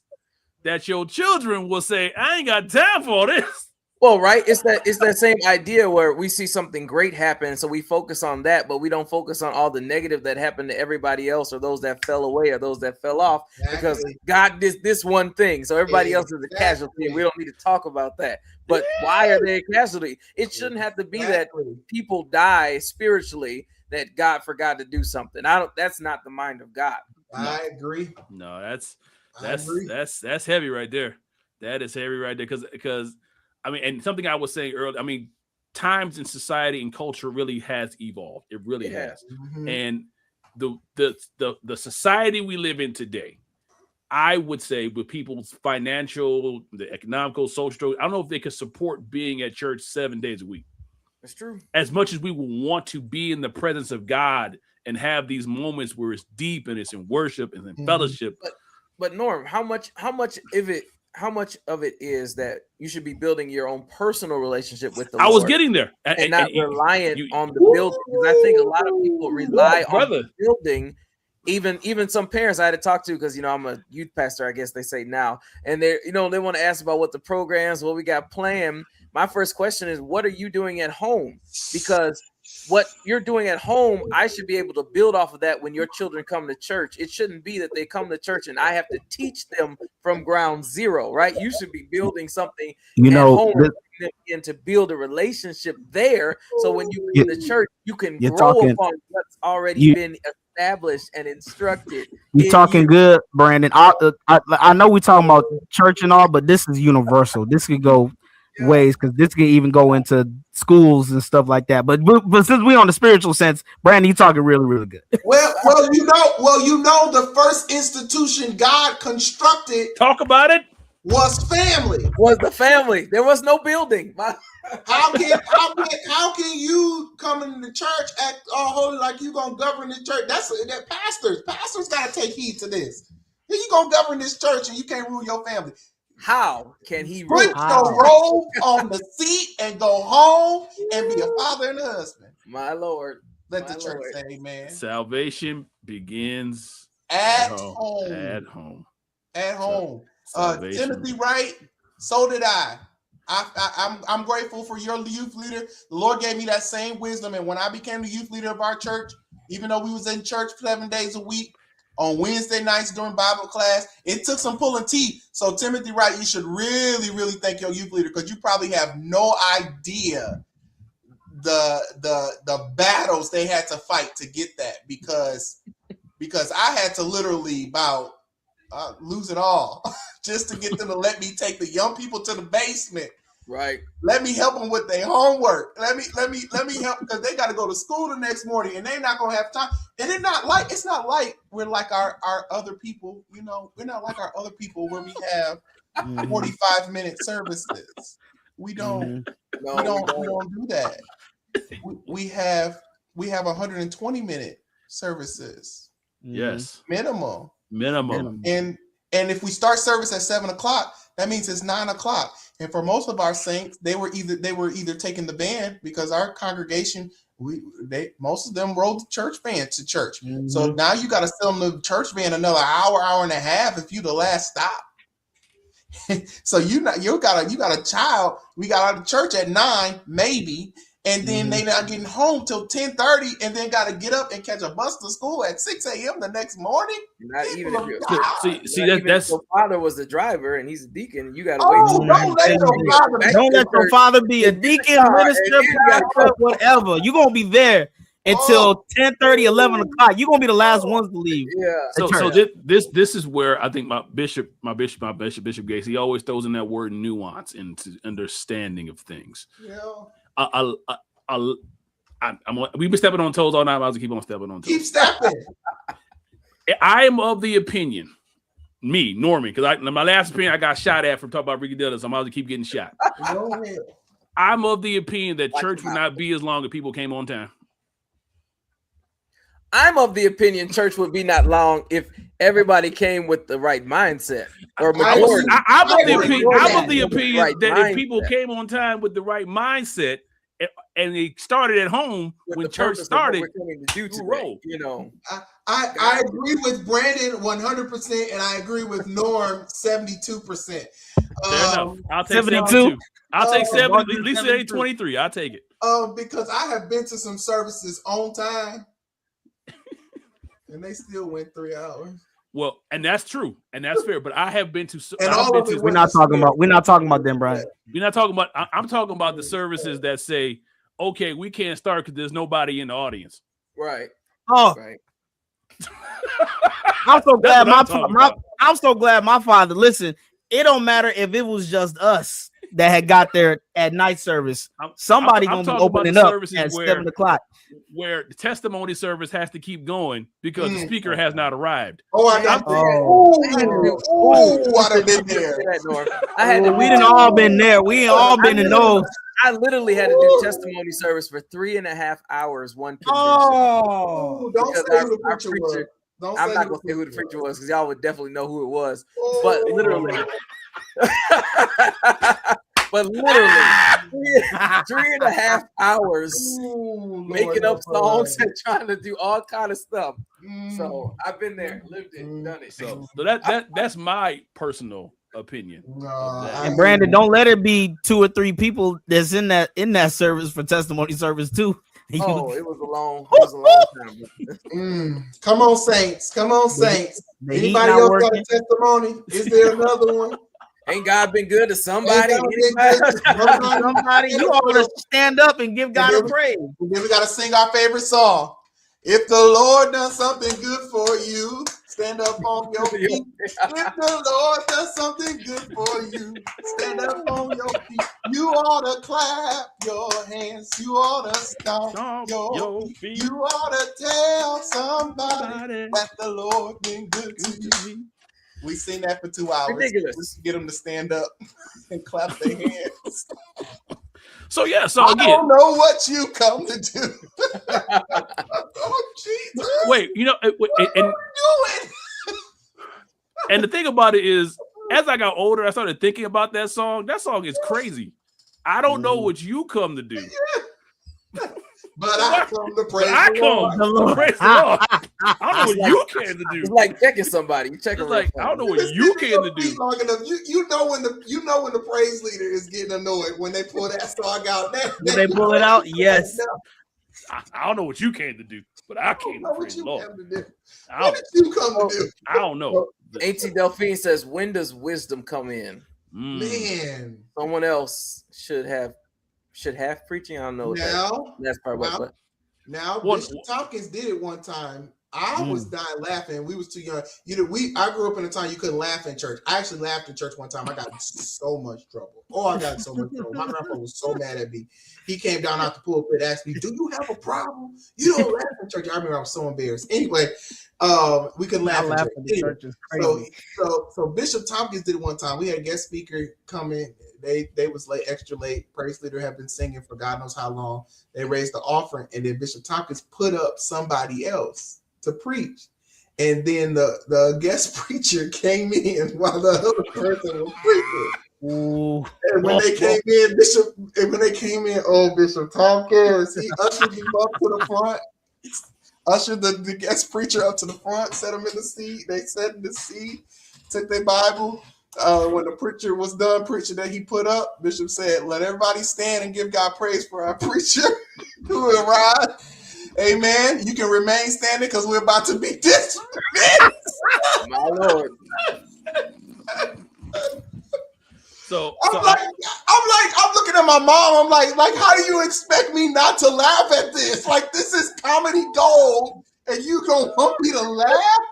C: that your children will say, I ain't got time for this.
D: Well, right. It's that same idea where we see something great happen, so we focus on that, but we don't focus on all the negative that happened to everybody else, or those that fell away, or those that fell off, because God did this one thing. So everybody else is a casualty, and we don't need to talk about that. But why are they a casualty? It shouldn't have to be that people die spiritually, that God forgot to do something. That's not the mind of God.
B: I agree.
C: No, that's heavy right there. That is heavy right there, because I mean, and something I was saying earlier, I mean, times in society and culture really has evolved. It really has. Mm-hmm. And the society we live in today, I would say, with people's financial, the economical, social, I don't know if they could support being at church 7 days a week.
D: That's true.
C: As much as we will want to be in the presence of God and have these moments where it's deep and it's in worship and in fellowship.
D: But Norm, how much of it of it is that you should be building your own personal relationship with the
C: I
D: Lord?
C: was getting there,
D: and not reliant on the building, because I think a lot of people rely on the building. Even some parents I had to talk to, because I'm a youth pastor, I guess they say now, and they want to ask about what the programs, what we got planned. My first question is, what are you doing at home? Because what you're doing at home, I should be able to build off of that when your children come to church. It shouldn't be that they come to church and I have to teach them from ground zero, right? You should be building something at home and to build a relationship there. So when you come to church, you can grow upon what's already been established and instructed.
A: You're talking good, Brandon. I know we're talking about church and all, but this is universal. This could go ways, because this could even go into schools and stuff like that. But since we're on the spiritual sense, Brandon, you're talking really, really good.
B: Well, the first institution God constructed.
C: Talk about it.
B: Was family.
D: Was the family. There was no building.
B: How can you come into the church act all like you gonna govern the church? That pastors gotta take heed to this. You gonna govern this church and you can't rule your family.
D: How can he
B: put your robe on the seat and go home and be a father and a husband?
D: My Lord.
B: Let the church say amen.
C: Salvation begins
B: at home. At home. Timothy Wright, so did I. I'm grateful for your youth leader. The Lord gave me that same wisdom, and when I became the youth leader of our church, even though we was in church 7 days a week, on Wednesday nights during Bible class, it took some pulling teeth. So Timothy Wright, you should really, really thank your youth leader, because you probably have no idea the battles they had to fight to get that, because I had to literally lose it all just to get them to let me take the young people to the basement.
D: Right.
B: Let me help them with their homework. Let me help, because they got to go to school the next morning and they're not gonna have time. And it's not like we're like our other people. We're not like our other people where we have 45-minute services. We don't do that. We have 120-minute services.
C: Yes.
B: Minimum. And if we start service at 7:00, that means it's 9:00. And for most of our saints, they were either taking the band, because our congregation, most of them rode the church band to church. Mm-hmm. So now you got to sell them the church band another hour and a half if you the last stop. So you got a child. We got out of church at 9 maybe. And then they not getting home till 10:30, and then got to get up and catch a bus to school at 6 a.m. the next morning.
D: Not even if
C: that's
D: your father was the driver and he's a deacon. You got to wait.
A: Don't let your father be a deacon, minister, pastor, whatever. You're gonna be there until 10:30, 11 o'clock. You're gonna be the last ones to leave.
D: Yeah.
C: So this is where I think my bishop Gates, he always throws in that word nuance into understanding of things.
B: Yeah.
C: We've been stepping on toes all night. I was keep on stepping on toes.
B: Keep stepping.
C: I am of the opinion, Norman, because my last opinion I got shot at from talking about Ricky Dillon, so I'm about to keep getting shot.
B: Go ahead.
C: I'm of the opinion that church would not be as long if people came on time.
D: I'm of the opinion church would be not long if everybody came with the right mindset. Or majority.
C: I'm of the opinion that if people came on time with the right mindset and they started at home when church started,
B: I agree with Brandon 100%, and I agree with Norm 72%.
C: Fair enough. I'll take 72. I'll take 70. At least it ain't 23. I'll take it.
B: Because I have been to some services on time, and they still went 3 hours.
C: Well, and that's true, and that's fair. But I have been to.
A: We're not talking about them, Brian.
C: We're not talking about. I'm talking about the services that say, "Okay, we can't start because there's nobody in the audience."
D: Right.
A: Oh,
D: right.
A: I'm so glad I'm so glad my father. Listen, it don't matter if it was just us that had got there at night service. Somebody gonna be opening up at 7 o'clock.
C: Where the testimony service has to keep going because the speaker has not arrived.
B: I'd have been there.
A: We didn't all been there. We ain't all been in those.
D: I literally had to do testimony service for 3.5 hours. One convention.
B: Don't say
D: I'm not gonna say who the preacher was because y'all would definitely know who it was.
B: Oh,
D: but literally, but literally, 3.5 hours making up songs and trying to do all kind of stuff. So I've been there, lived it, done it.
C: So that's my personal opinion.
A: And Brandon, don't let it be 2 or 3 people that's in that service for testimony service too.
D: Oh, it was a long time.
B: Come on, saints. Come on, saints. Anybody else got a testimony? Is there another one?
D: Ain't God been good to somebody?
A: Somebody, you ought to stand up and give God a praise.
B: Then we got to sing our favorite song. If the Lord does something good for you, stand up on your feet. If the Lord does something good for you, stand up on your feet. You ought to clap your hands. You ought to stomp your feet. You ought to tell somebody that the Lord been good to you. We sing that for 2 hours.
D: Ridiculous.
B: Just get them to stand up and clap their hands.
C: So
B: I don't know what you come to do. Oh, Jesus.
C: Wait, and the thing about it is, as I got older, I started thinking about that song. That song is crazy. I don't know what you come to do.
B: But I come to praise the Lord.
C: Praise the Lord. I don't know what you came to do.
D: It's like checking somebody. You check them
C: like I don't know what you came to do.
B: Long enough, you know when the praise leader is getting annoyed when they pull that song out.
A: When they pull it out, yes.
C: I don't know what you came to do, but I came to praise the Lord.
B: What did you come to do?
C: I don't know.
D: A.T. Delphine says, "When does wisdom come in?"
B: Man,
D: someone else should have preaching. I don't know. That's probably what.
B: Now Bishop Tompkins did it one time. I was dying laughing. We was too young. I grew up in a time you couldn't laugh in church. I actually laughed in church one time. I got in so much trouble. My grandpa was so mad at me. He came down out the pulpit, asked me, "Do you have a problem? You don't laugh in church." I remember I was so embarrassed. Anyway, we couldn't laugh in church.
A: Church is crazy.
B: So Bishop Tompkins did it one time. We had a guest speaker come in. They was late, extra late. Praise leader had been singing for God knows how long. They raised the offering, and then Bishop Tompkins put up somebody else to preach. And then the guest preacher came in while the other person was preaching. Ooh. And when they came in, Bishop Tompkins, he ushered him up to the front, ushered the guest preacher up to the front, set him in the seat. They sat in the seat, took their Bible. When the preacher was done preaching that he put up, Bishop said, "Let everybody stand and give God praise for our preacher who arrived. Amen. You can remain standing because we're about to be dismissed."
D: My Lord.
B: So I'm looking at my mom. I'm like, how do you expect me not to laugh at this? Like, this is comedy gold. And you gonna want me to laugh?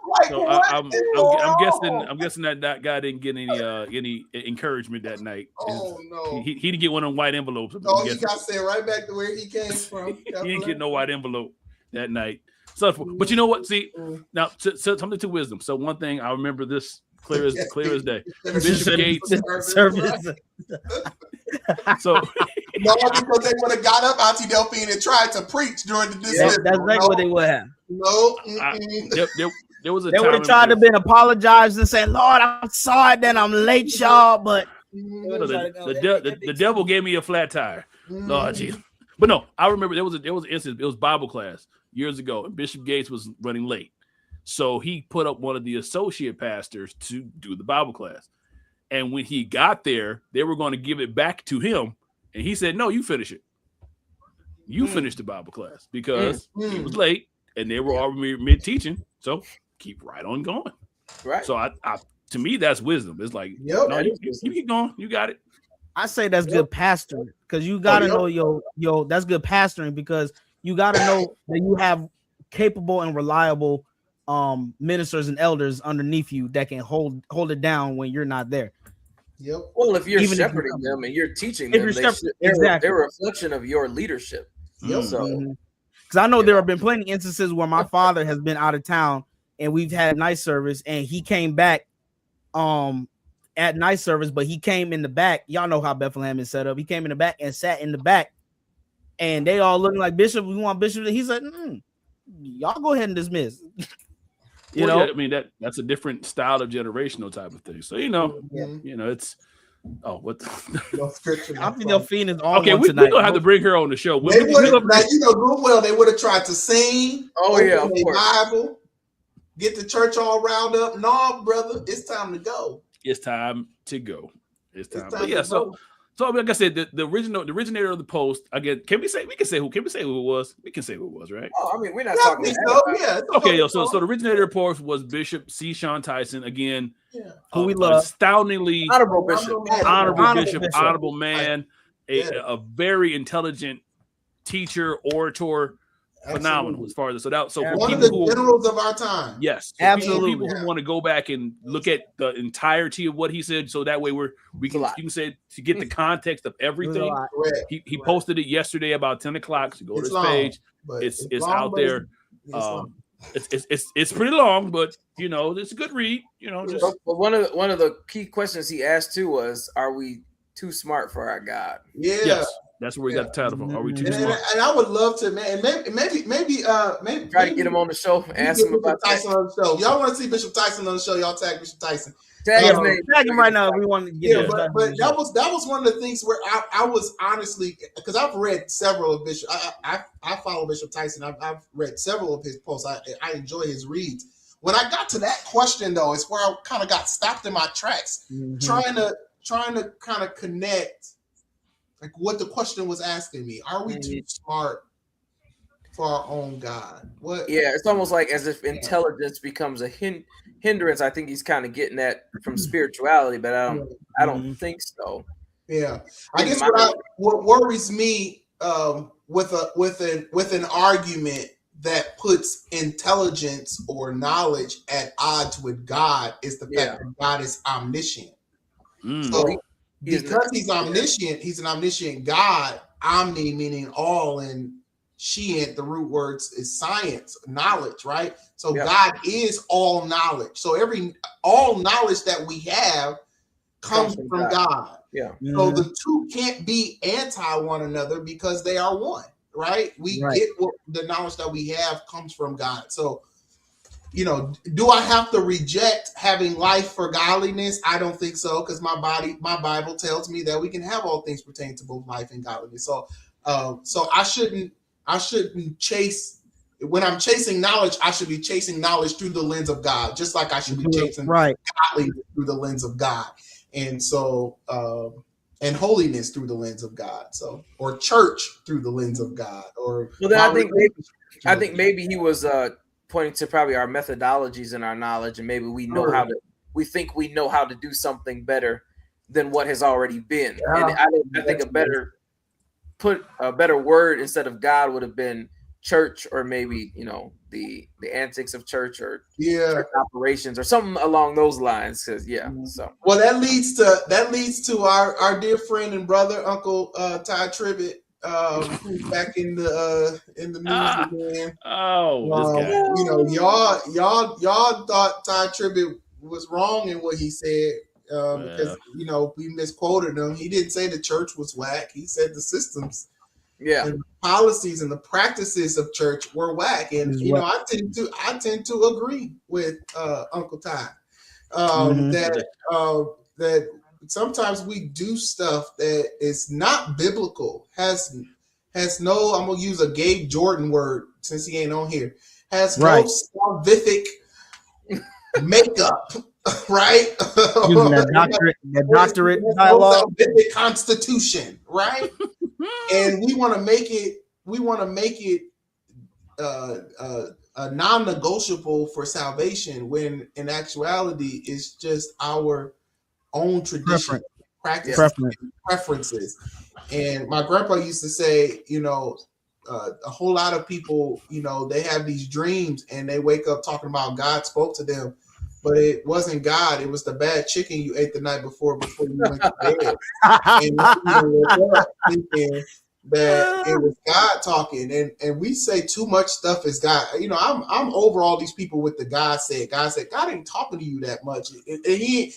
B: Like,
C: so
B: what?
C: I'm guessing that guy didn't get any encouragement that night.
B: Oh no,
C: he didn't get one of them white envelopes.
B: Oh, he got sent right back to where he came from.
C: He didn't get no white envelope that night. So, but you know what? See, now something to wisdom. So one thing I remember this clear as day. Bishop Gates service. So
B: no, because they would have got up, Auntie Delphine, and tried to preach during the dismissal.
A: That's exactly what they would have.
B: No,
C: there was a
A: they
C: time
A: would have tried to been apologized and say, "Lord, I'm sorry that I'm late, y'all." But
C: the devil gave me a flat tire. Lord Jesus. But no, I remember there was an instance. It was Bible class years ago, and Bishop Gates was running late, so he put up one of the associate pastors to do the Bible class. And when he got there, they were going to give it back to him, and he said, "No, you finish it. You finish the Bible class because he was late, and they were already mid-teaching. So keep right on going."
D: Right.
C: So I to me, that's wisdom. It's like, no, you keep going. You got it.
A: I say that's good pastoring because you got to know yo. That's good pastoring because you got to know that you have capable and reliable ministers and elders underneath you that can hold it down when you're not there.
B: Yep.
D: Well, if you're shepherding them and you're teaching them, they're a reflection of your leadership.
B: Yep.
D: So,
A: because I know there have been plenty of instances where my father has been out of town and we've had night service and he came back at night service, but he came in the back. Y'all know how Bethlehem is set up. He came in the back and sat in the back, and they all looking like, "Bishop, we want Bishop." He said, "Y'all go ahead and dismiss." You know,
C: I mean that's a different style of generational type of thing. So it's what the
A: I think Delphine is on
C: okay.
A: one
C: We're
A: tonight.
C: gonna have to bring her on the show.
B: They would have, Goodwill. They would have tried to sing.
D: Oh yeah, of course.
B: Bible, get the church all riled up. No, brother, it's time to go.
C: It's time to go. It's time. But
B: to
C: so like I said, the originator of the post again. Can we say who it was? We can say who it was, right?
D: Oh, I mean, we're not talking.
C: Okay, so the originator of the post was Bishop C. Sean Tyson again.
B: Yeah.
A: Who we love,
C: astoundingly
D: honorable bishop,
C: honorable man, a very intelligent teacher, orator. Phenomenal as far as for
B: one of the generals of our time.
C: Yes,
A: absolutely.
C: People who want to go back and look at the entirety of what he said, so that way you can say to get the context of everything. He posted it yesterday about 10 o'clock. So go to his page. It's out there. It's pretty long, but it's a good read.
D: But one of the key questions he asked too was, "Are we too smart for our God?"
B: Yeah.
C: Yes. That's where we got the title from. Are we too smart?
B: And I would love to, man. Maybe
D: try to get him on the show. Ask him about
B: Tyson on the show. Y'all want to see Bishop Tyson on the show? Y'all tag Bishop Tyson.
A: Tag him right now. We want to get
B: but that was one of the things where I was honestly, because I've read several of Bishop. I follow Bishop Tyson. I've read several of his posts. I enjoy his reads. When I got to that question though, it's where I kind of got stopped in my tracks, trying to kind of connect. Like what the question was asking me, are we too smart for our own God? What?
D: Yeah, it's almost like as if intelligence becomes a hindrance. I think he's kind of getting that from spirituality, but I don't think so.
B: Yeah, I guess what worries me with an argument that puts intelligence or knowledge at odds with God is the fact that God is omniscient. So. Because he's omniscient, he's an omniscient God. Omni meaning all, and scient, the root words is science, knowledge, right? So God is all knowledge. So all knowledge that we have comes from God. Yeah. So the two can't be anti one another because they are one, right? We get what the knowledge that we have comes from God. So do I have to reject having life for godliness? I don't think so, because my Bible tells me that we can have all things pertaining to both life and godliness. So I shouldn't chase. When I'm chasing knowledge, I should be chasing knowledge through the lens of God, just like I should be chasing godliness through the lens of God, and and holiness through the lens of God. So, or church through the lens of God, or
D: I think maybe he was pointing to probably our methodologies and our knowledge, and maybe we know we think we know how to do something better than what has already been. And I think a better word instead of God would have been church, or maybe the antics of church, or church operations, or something along those lines. Because
B: well, that leads to our dear friend and brother, Uncle Ty Tribbett. Who's back in the news again? Y'all thought Ty Tribbett was wrong in what he said because we misquoted him. He didn't say the church was whack. He said the systems, and the policies and the practices of church were whack. And I tend to agree with Uncle Ty that sometimes we do stuff that is not biblical, has no, I'm gonna use a Gabe Jordan word since he ain't on here, has no salvific makeup, right?
A: Using that doctorate dialogue,
B: salvific constitution, right? And we want to make it a non-negotiable for salvation, when in actuality it's just our own tradition, preferences. And my grandpa used to say, a whole lot of people, they have these dreams and they wake up talking about God spoke to them, but it wasn't God. It was the bad chicken you ate the night before you went to bed. And thinking that it was God talking, and we say too much stuff is God. I'm over all these people with the God said. God ain't talking to you that much, and he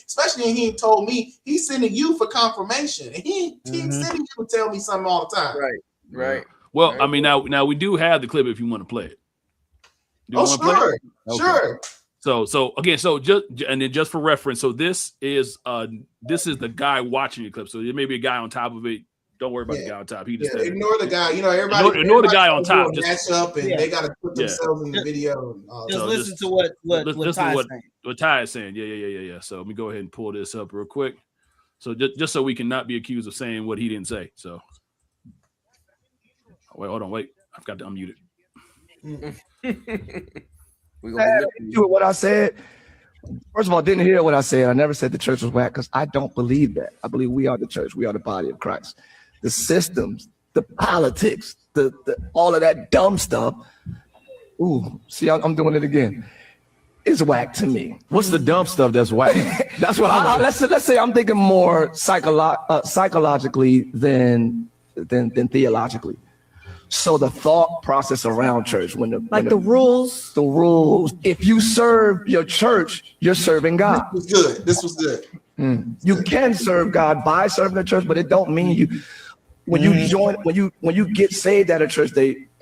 B: ain't told me. He's sending you for confirmation, and he ain't sending you to tell me something all the time.
D: Right.
C: Well, I mean, now we do have the clip if you want to play it.
B: Sure.
C: So again, just for reference, so this is the guy watching the clip. So there may be a guy on top of it. Don't worry about the guy on top. He just
B: ignore the guy. You know, everybody
C: ignore the guy on top.
B: Just match up, and they got to put themselves in the video. And all
A: just listen to what Ty is saying.
C: What Ty is saying. Yeah. So let me go ahead and pull this up real quick. So just so we can not be accused of saying what he didn't say. So hold on. I've got to unmute it.
F: What I said. First of all, didn't hear what I said. I never said the church was whack because I don't believe that. I believe we are the church. We are the body of Christ. The systems, the politics, the all of that dumb stuff. Ooh, see, I'm doing it again. It's whack to me.
G: What's the dumb stuff that's whack?
F: That's what let's say I'm thinking more psychologically than theologically. So the thought process around church, the rules. If you serve your church, you're serving God.
B: This was good.
F: You can serve God by serving the church, but it don't mean you. When you join, when you get saved at a church,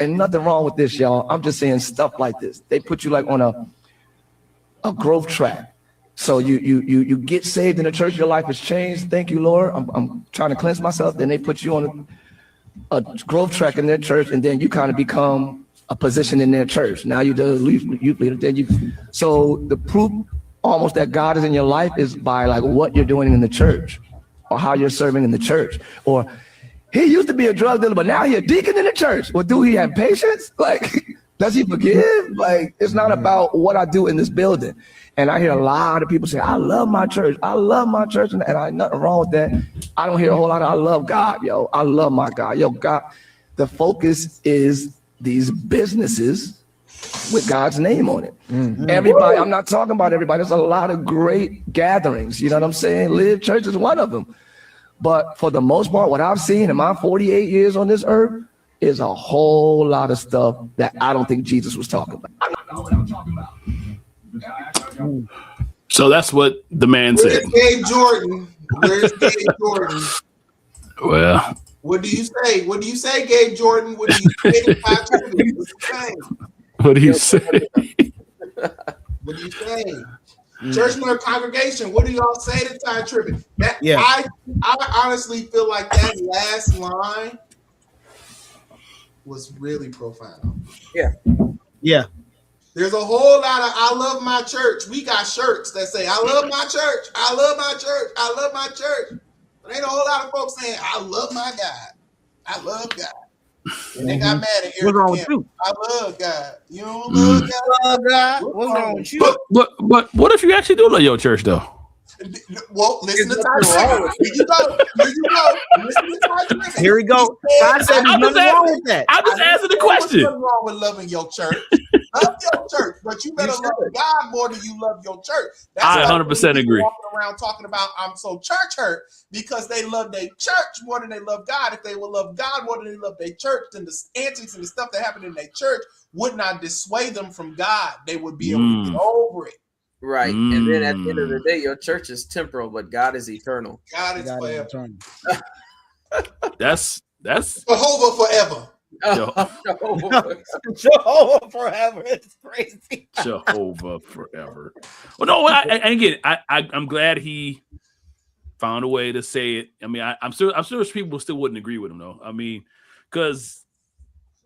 F: and nothing wrong with this, y'all. I'm just saying stuff like this. They put you like on a growth track. So you get saved in the church, your life has changed. Thank you, Lord. I'm trying to cleanse myself. Then they put you on a growth track in their church, and then you kind of become a position in their church. Now you're the youth leader. So the proof almost that God is in your life is by like what you're doing in the church, or how you're serving in the church. Or he used to be a drug dealer, but now he's a deacon in the church. Well, do he have patience? Like, does he forgive? Like, it's not about what I do in this building. And I hear a lot of people say, I love my church. I love my church. And I nothing wrong with that. I don't hear a whole lot of, I love God, yo. I love my God. Yo, God, the focus is these businesses with God's name on it. Everybody, I'm not talking about everybody. There's a lot of great gatherings. You know what I'm saying? Live Church is one of them. But for the most part, what I've seen in my 48 years on this earth is a whole lot of stuff that I don't think Jesus was talking about. I don't know what I'm talking about.
C: So that's what the man said.
B: Gabe Jordan? Where's Gabe Jordan?
C: Well,
B: what do you say? What do you say, Gabe Jordan? What do you say?
C: What do you say?
B: What do you say? Church nerd congregation, what do y'all say to Ty Tribbett? I honestly feel like that last line was really profound.
A: Yeah.
B: There's a whole lot of I love my church. We got shirts that say I love my church. I love my church. I love my church. But ain't a whole lot of folks saying I love my God. I love God. And they got mad at Eric.
A: What's wrong with you?
B: I love God. You don't love God?
A: Love God. What's wrong with you?
C: But what if you actually do love your church though?
B: Well, listen to Ty Tribbett. Here you go. Listen to Ty Tribbett.
A: Here we go. I said there's nothing wrong with that.
C: I'm just answering the question.
B: There's nothing wrong with loving your church. Love your church, but you better love God more than you love your church. That's
C: I 100% agree.
B: Walking around talking about I'm so church hurt because they love their church more than they love God. If they would love God more than they love their church, then the antics and the stuff that happened in their church would not dissuade them from God. They would be able to get over it.
D: Right. And then at the end of the day, your church is temporal, but God is eternal.
B: God is forever.
C: That's
B: Jehovah forever.
A: Jehovah forever. It's crazy.
C: Jehovah forever. Well, no, I'm glad he found a way to say it. I mean, I'm sure people still wouldn't agree with him though. I mean, because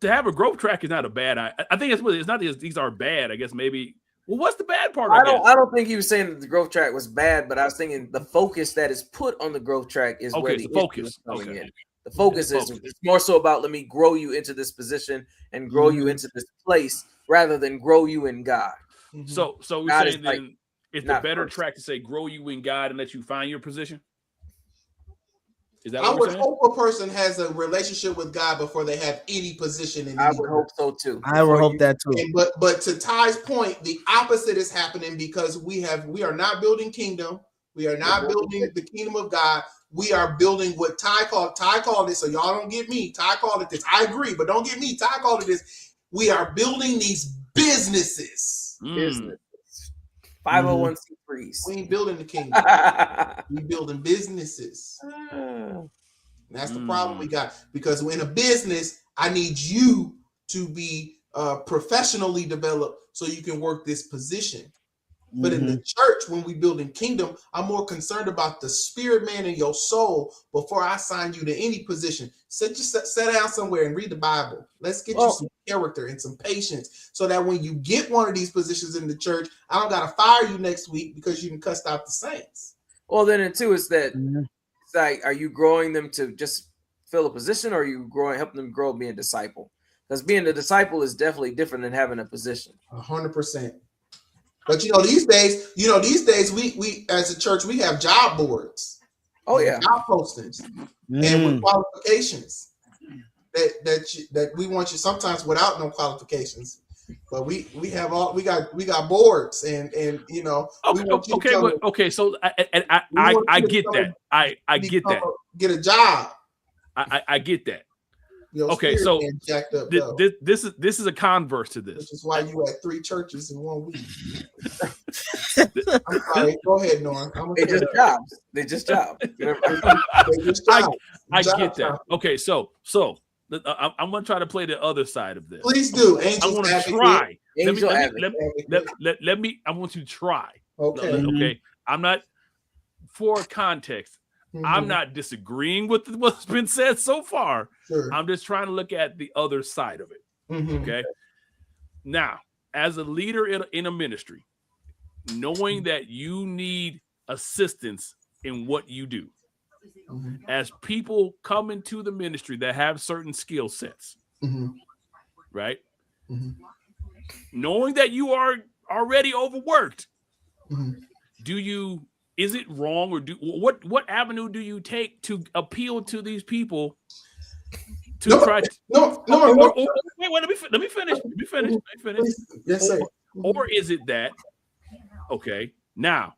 C: to have a growth track is not a bad. I think it's not these are bad. I guess maybe. Well, what's the bad part?
D: I don't think he was saying that the growth track was bad, but I was thinking the focus that is put on the growth track is where the focus coming in. The focus is more so about let me grow you into this position and grow you into this place rather than grow you in God.
C: So we're saying then it's the better track to say grow you in God and let you find your position. Is that what
B: I would hope a person has a relationship with God before they have any position in.
D: I would hope so too.
A: I would hope that too.
B: But to Ty's point, the opposite is happening because we are not building kingdom. We are not building the kingdom of God. We are building what Ty called it. So y'all don't get me. Ty called it this. I agree, but don't get me. Ty called it this. We are building these businesses.
D: 501c3s.
B: We ain't building the kingdom. We building businesses. That's the problem we got. Because in a business, I need you to be professionally developed so you can work this position. But in the church, when we build in kingdom, I'm more concerned about the spirit man in your soul before I sign you to any position. Sit down somewhere and read the Bible. Let's get you some character and some patience so that when you get one of these positions in the church, I don't got to fire you next week because you can cuss out the saints.
D: Well, then it too is that it's like, are you growing them to just fill a position, or are you helping them grow being a disciple? Because being a disciple is definitely different than having a position.
B: 100%. But these days, we as a church, we have job boards.
D: Oh yeah,
B: job postings and with qualifications that we want you sometimes without no qualifications. But we got boards and we want you
C: okay. So I get that. I get that.
B: Get a job.
C: I get that.
B: Okay, so
C: this is a converse to this.
B: Which is why you had 3 churches in 1 week. I'm sorry. Go ahead, Norm.
D: They just jobs.
C: I get that. Okay, so I'm gonna try to play the other side of this.
B: Please do.
C: I want to try. Let me. I want you to try.
B: Okay.
C: Okay. I'm not for context. I'm not disagreeing with what's been said so far.
B: Sure.
C: I'm just trying to look at the other side of it. Okay. Now, as a leader in a ministry, knowing that you need assistance in what you do, as people come into the ministry that have certain skill sets, right? Knowing that you are already overworked, is it wrong, or what avenue do you take to appeal to these people to try to wait, let me finish.
B: Yes, sir.
C: Or is it that now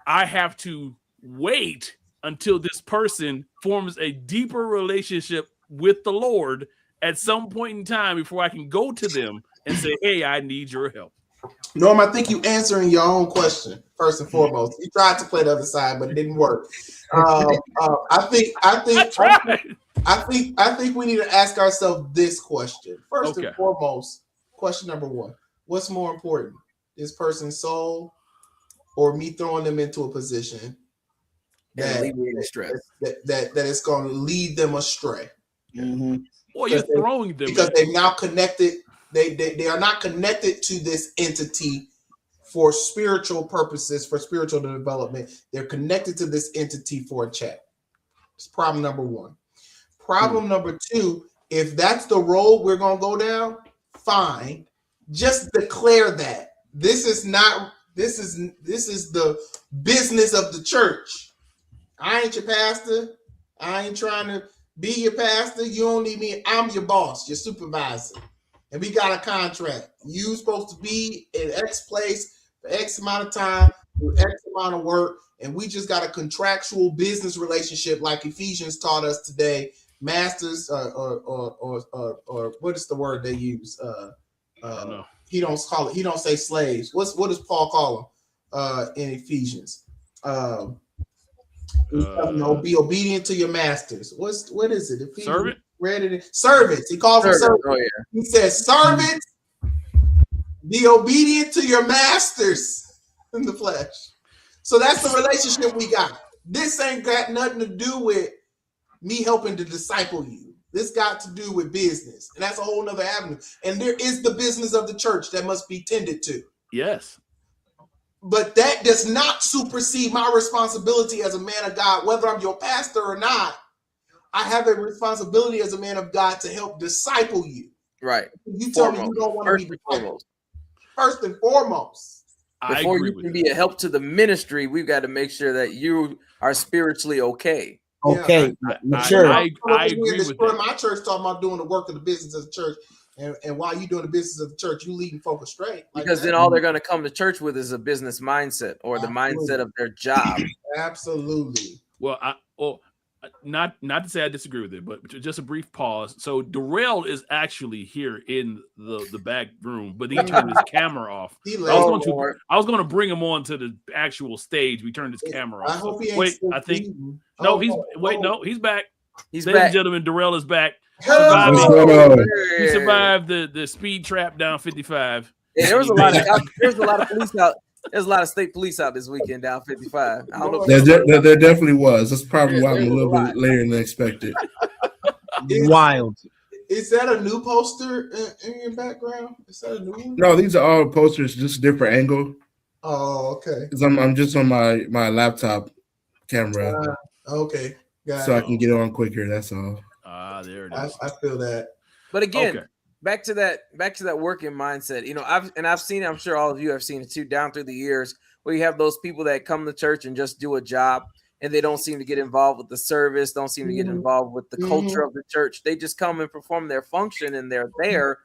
C: I have to wait until this person forms a deeper relationship with the Lord at some point in time before I can go to them and say, hey, I need your help?
B: Norm, I think you answering your own question first and foremost. You tried to play the other side, but it didn't work. I think we need to ask ourselves this question first and foremost. Question number 1: what's more important, this person's soul, or me throwing them into a position that it's going to lead them astray?
C: Well, you're throwing them
B: because they've now connected. They are not connected to this entity for spiritual purposes, for spiritual development. They're connected to this entity for a check. It's problem number 1. Problem number 2, if that's the road we're going to go down, fine. Just declare that this is the business of the church. I ain't your pastor. I ain't trying to be your pastor. You don't need me. I'm your boss, your supervisor. And we got a contract. You supposed to be in X place for X amount of time, do X amount of work, and we just got a contractual business relationship, like Ephesians taught us today. Masters, or what is the word they use? He don't call it. He don't say slaves. What does Paul call them in Ephesians? Be obedient to your masters. What is it? Ephesians?
C: Servant.
B: Servants. He calls them servants. Oh, yeah. He says, servants, be obedient to your masters in the flesh. So that's the relationship we got. This ain't got nothing to do with me helping to disciple you. This got to do with business. And that's a whole nother avenue. And there is the business of the church that must be tended to.
C: Yes.
B: But that does not supersede my responsibility as a man of God, whether I'm your pastor or not. I have a responsibility as a man of God to help disciple you.
D: Right.
B: You tell me you don't want to be discipled. First and foremost.
D: Before you can be a help to the ministry, we've got to make sure that you are spiritually okay.
A: Okay. Mature.
C: I agree with that.
B: My church talking about doing the work of the business of the church. And while you're doing the business of the church, you leading folk astray.
D: Because then all they're going to come to church with is a business mindset or the mindset of their job.
B: Absolutely.
C: Well, not to say I disagree with it, but just a brief pause. So Darrell is actually here in the back room, but he turned his camera off. I was going to bring him on to the actual stage. We turned his camera off.
B: I hope he ain't
C: wait, I think no, he's back.
D: He's
C: Ladies
D: back.
C: and gentlemen, Darrell is back. He survived the speed trap down 55.
D: Yeah, there was a lot of police out. There's a lot of state police out this weekend down 55. I don't know.
H: There definitely was. That's probably why I'm a little bit later than expected.
A: Wild.
B: Is that a new poster in your background? Is that a new one?
H: No, these are all posters, just different angle.
B: Oh, okay.
H: Because I'm just on my laptop camera.
B: Okay.
H: So I can get on quicker. That's all.
C: There it is.
B: I feel that.
D: But again, back to that working mindset. I've seen it. I'm sure all of you have seen it too down through the years, where you have those people that come to church and just do a job, and they don't seem to get involved with the service, don't seem to get involved with the culture of the church. They just come and perform their function, and they're there,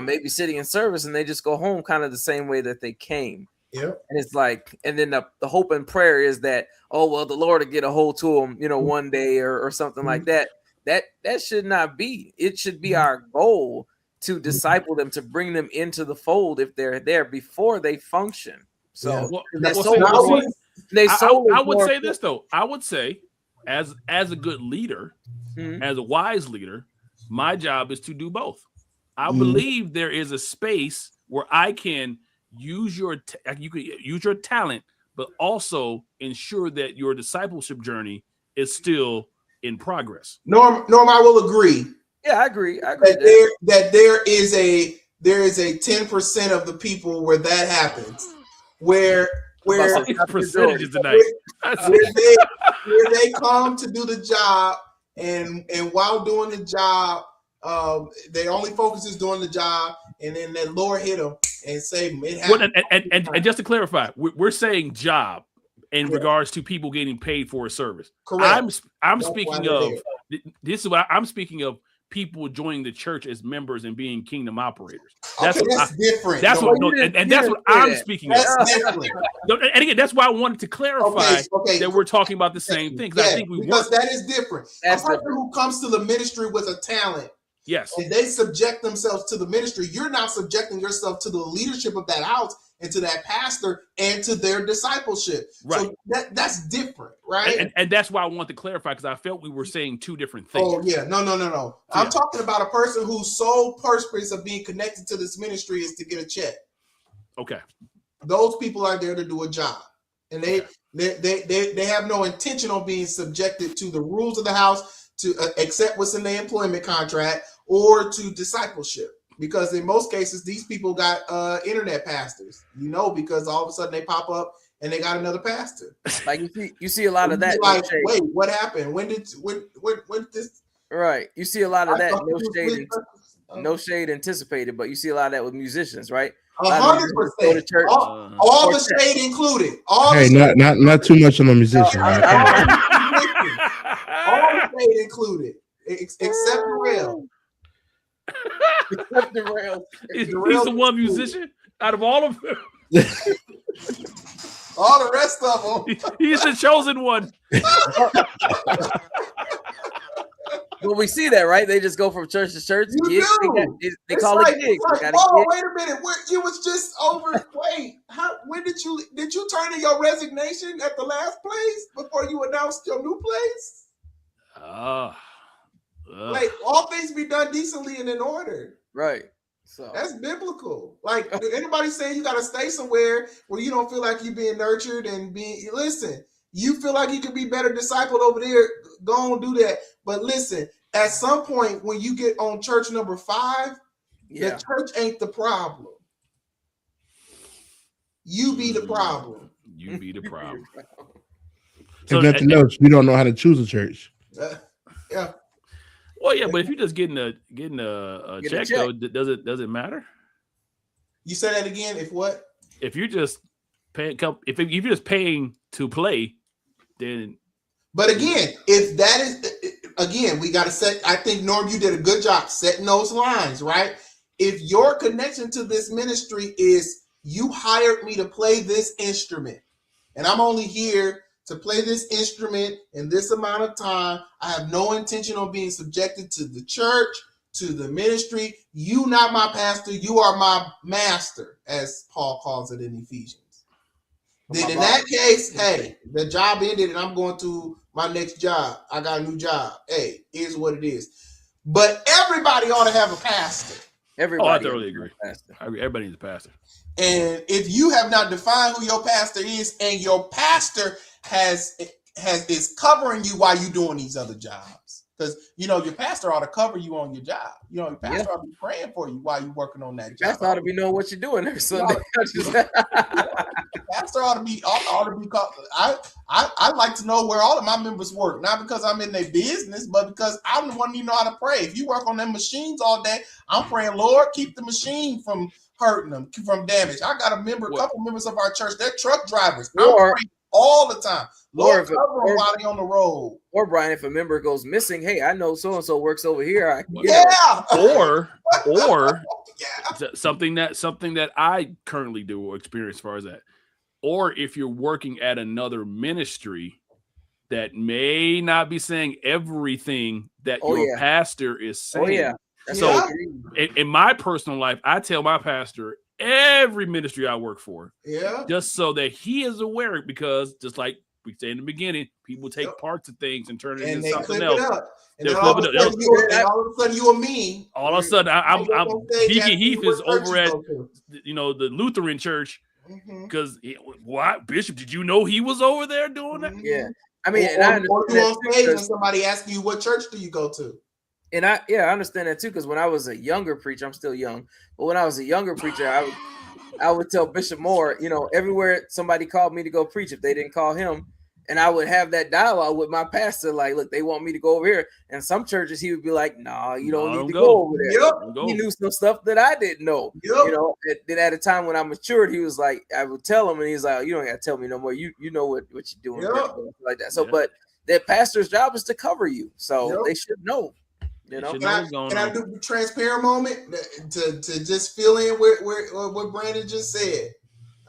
D: maybe sitting in service, and they just go home kind of the same way that they came.
B: Yep.
D: And it's like, and then the hope and prayer is that, oh, well, the Lord will get a hold to them, one day or something like that. That should not be. It should be our goal to disciple them, to bring them into the fold if they're there before they function. So
C: I would say this though. I would say, as a good leader, as a wise leader, my job is to do both. I believe there is a space where I can use your talent, but also ensure that your discipleship journey is still in progress.
B: Norm, I will agree.
D: Yeah, I agree.
B: That there is a 10% of the people where that happens, where
C: percentages tonight,
B: where they come to do the job, and while doing the job, their only focus is doing the job, and then the Lord hit them and save them. It happens.
C: And just to clarify, we're saying job in regards to people getting paid for a service.
B: Correct.
C: I'm speaking of this is what I'm speaking of. People joining the church as members and being kingdom operators. That's
B: different.
C: That's what I'm speaking of.
B: That's different.
C: And again, that's why I wanted to clarify that we're talking about the same thing. I think
B: because that is different. A person who comes to the ministry with a talent,
C: yes,
B: and they subject themselves to the ministry, you're now subjecting yourself to the leadership of that house and to that pastor and to their discipleship. Right. So that's different, right?
C: And that's why I want to clarify, because I felt we were saying two different things.
B: Oh, yeah. No. I'm talking about a person whose sole purpose of being connected to this ministry is to get a check.
C: Okay.
B: Those people are there to do a job. And they have no intention on being subjected to the rules of the house, to accept what's in the employment contract, or to discipleship. Because in most cases, these people got internet pastors, because all of a sudden they pop up and they got another pastor.
D: Like you see a lot of that.
B: Like, wait, what happened? When did this?
D: Right. You see a lot of that. No shade anticipated, but you see a lot of that with musicians, right?
B: 100%. All the shade included.
H: Not too much on the musician.
B: All the shade included, except Darrell.
C: He's the one musician out of all of them.
B: All the rest of them.
C: He's the chosen one.
D: Well, we see that, right? They just go from church to church. They call it gigs.
B: Whoa, wait a minute. You was just over. Wait, when did you turn in your resignation at the last place before you announced your new place? Like, all things be done decently and in order.
D: Right. So
B: that's biblical. Like, anybody saying you got to stay somewhere where you don't feel like you're being nurtured and listen, you feel like you could be better discipled over there, go and do that. But listen, at some point when you get on church number 5, the church ain't the problem. You be the problem.
C: You be the problem.
H: If nothing else, you don't know how to choose a church.
B: Yeah.
C: Well, yeah, but if you're just getting a check, though, does it matter?
B: You say that again. If what?
C: If you're just paying, if you're just paying to play, then.
B: But again, if that is we got to set. I think Norm, you did a good job setting those lines, right? If your connection to this ministry is you hired me to play this instrument, and I'm only here to play this instrument in this amount of time. I have no intention of being subjected to the church, to the ministry. You not my pastor, you are my master, as Paul calls it in Ephesians. Then in that case, hey, the job ended and I'm going to my next job. I got a new job. Hey, here's what it is. But everybody ought to have a pastor.
C: I totally agree. Everybody needs a pastor.
B: And if you have not defined who your pastor is, and your pastor is covering you while you're doing these other jobs, because your pastor ought to cover you on your job. Your pastor ought to be praying for you while you're working on that job.
D: Pastor ought to be knowing what you're doing every Sunday.
B: Pastor ought to be I like to know where all of my members work, not because I'm in their business, but because I'm the one who know how to pray. If you work on them machines all day, I'm praying, Lord, keep the machine from hurting them, from damage. I got a couple members of our church, they're truck drivers. I'm praying all the time. Lord, cover them while they're on the road.
D: Or Brian, if a member goes missing, hey, I know so and so works over here.
C: Or something that I currently do or experience as far as that. Or if you're working at another ministry that may not be saying everything that your pastor is saying. So in my personal life, I tell my pastor every ministry I work for, just so that he is aware, because just like we said in the beginning, people take parts of things and turn it into something else.
B: And all of a sudden you are me.
C: All of a sudden, I'm Deacon Heath is over at the Lutheran church, because Bishop, did you know he was over there doing that?
D: Yeah, I mean,
B: or you on stage and somebody asking you, what church do you go to?
D: And I understand that too, because when I was a younger preacher, I'm still young, but when I was a younger preacher, I would tell Bishop Moore, everywhere somebody called me to go preach, if they didn't call him, and I would have that dialogue with my pastor, like, look, they want me to go over here. And some churches, he would be like, nah, you don't need to go over there. He knew some stuff that I didn't know. Then at a time when I matured, he was like, I would tell him, and he's like, you don't got to tell me no more. You know what you're doing, like that. So, but that pastor's job is to cover you, so they should know. Can
B: I do a transparent moment to just fill in what Brandon just said?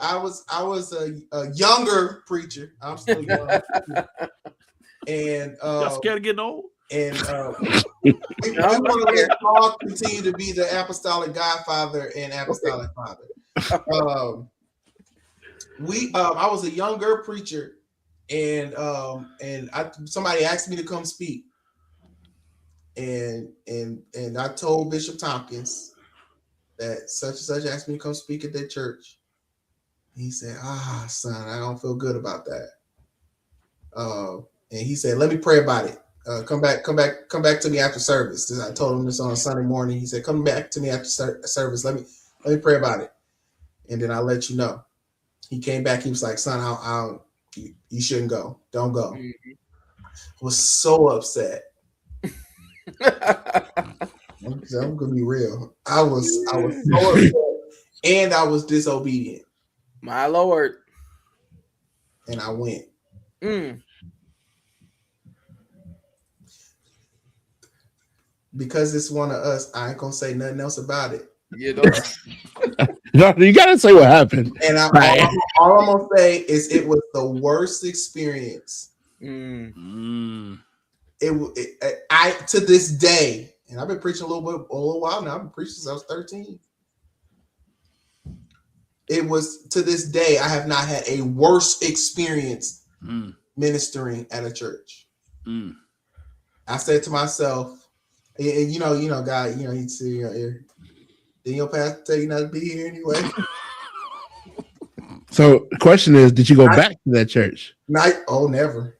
B: I was a younger preacher. I'm still young, and
C: y'all scared of getting old.
B: And we want to let Paul continue to be the apostolic godfather and apostolic father. I was a younger preacher, and somebody asked me to come speak. And I told Bishop Tompkins that such and such asked me to come speak at their church. He said, son, I don't feel good about that. And he said, let me pray about it. Come back to me after service. I told him this on a Sunday morning. He said, come back to me after service. Let me pray about it. And then I'll let you know. He came back. He was like, son, you shouldn't go. Don't go. Mm-hmm. I was so upset. I'm gonna be real. I was so upset, and I was disobedient.
D: My Lord.
B: And I went. Because it's one of us, I ain't gonna say nothing else about it.
H: You gotta say what happened.
B: And all I'm gonna say is it was the worst experience. I to this day, and I've been preaching a little while now. I've been preaching since I was 13. It was to this day, I have not had a worse experience ministering at a church. I said to myself, and God, he'd say, didn't your pastor tell you not to be here anyway?
H: So the question is, did you go back to that church?
B: Never.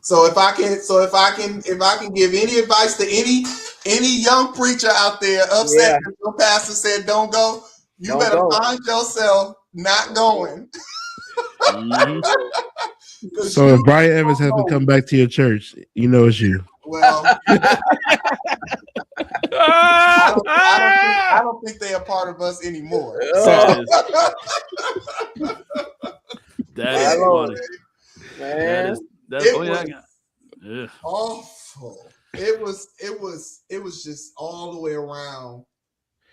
B: So if I can give any advice to any young preacher out there upset that your pastor said don't go, you better find yourself not going.
H: So if Brian Evans hasn't come back to your church, you know it's you.
B: Well, I don't think they're a part of us anymore.
C: That is funny.
B: Man, awful. It was just all the way around.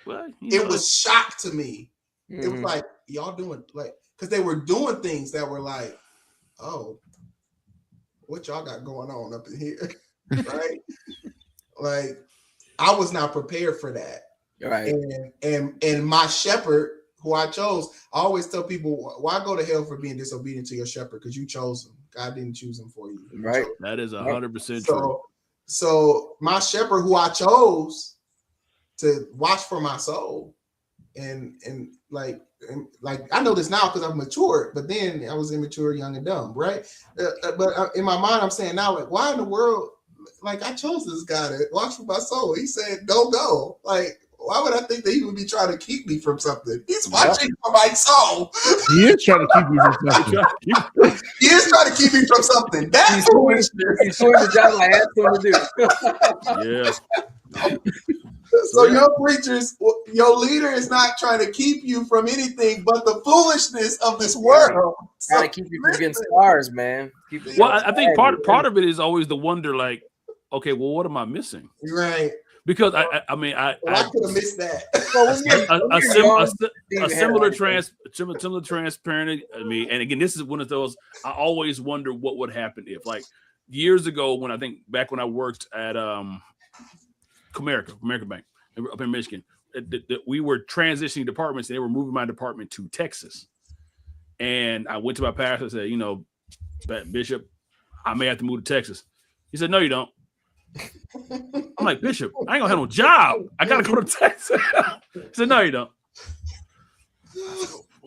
C: Well,
B: it was shock to me. Mm-hmm. It was like, y'all doing because they were doing things that were like, oh, what y'all got going on up in here, right? Like, I was not prepared for that,
D: right?
B: And my shepherd, who I chose, I always tell people, why go to hell for being disobedient to your shepherd? Because you chose him. God didn't choose him for you.
C: That is 100% true.
B: So my shepherd, who I chose, to watch for my soul, and like I know this now because I've matured, but then I was immature, young and dumb, right? But in my mind, I'm saying now, like, why in the world? Like, I chose this guy to watch for my soul. He said, "Don't go." Like, why would I think that he would be trying to keep me from something? He's watching for my soul.
H: He is trying to keep you from something.
B: He is trying to keep me from something. That's foolishness.
D: He's doing the job I asked him to do.
C: Yeah.
B: So your preachers, your leader is not trying to keep you from anything but the foolishness of this world.
D: Trying to keep you from getting stars, man.
C: Well, I think part of it is always the wonder, like, okay, well, what am I missing?
B: Right.
C: Because I
B: could have missed that.
C: a similar transparent. I mean, and again, this is one of those. I always wonder what would happen if, like, years ago, when I worked at Comerica Bank up in Michigan, we were transitioning departments, and they were moving my department to Texas. And I went to my pastor and said, you know, Bishop, I may have to move to Texas. He said, no, you don't. I'm like, Bishop, I ain't gonna have no job. I gotta go to Texas. He said, no, you don't.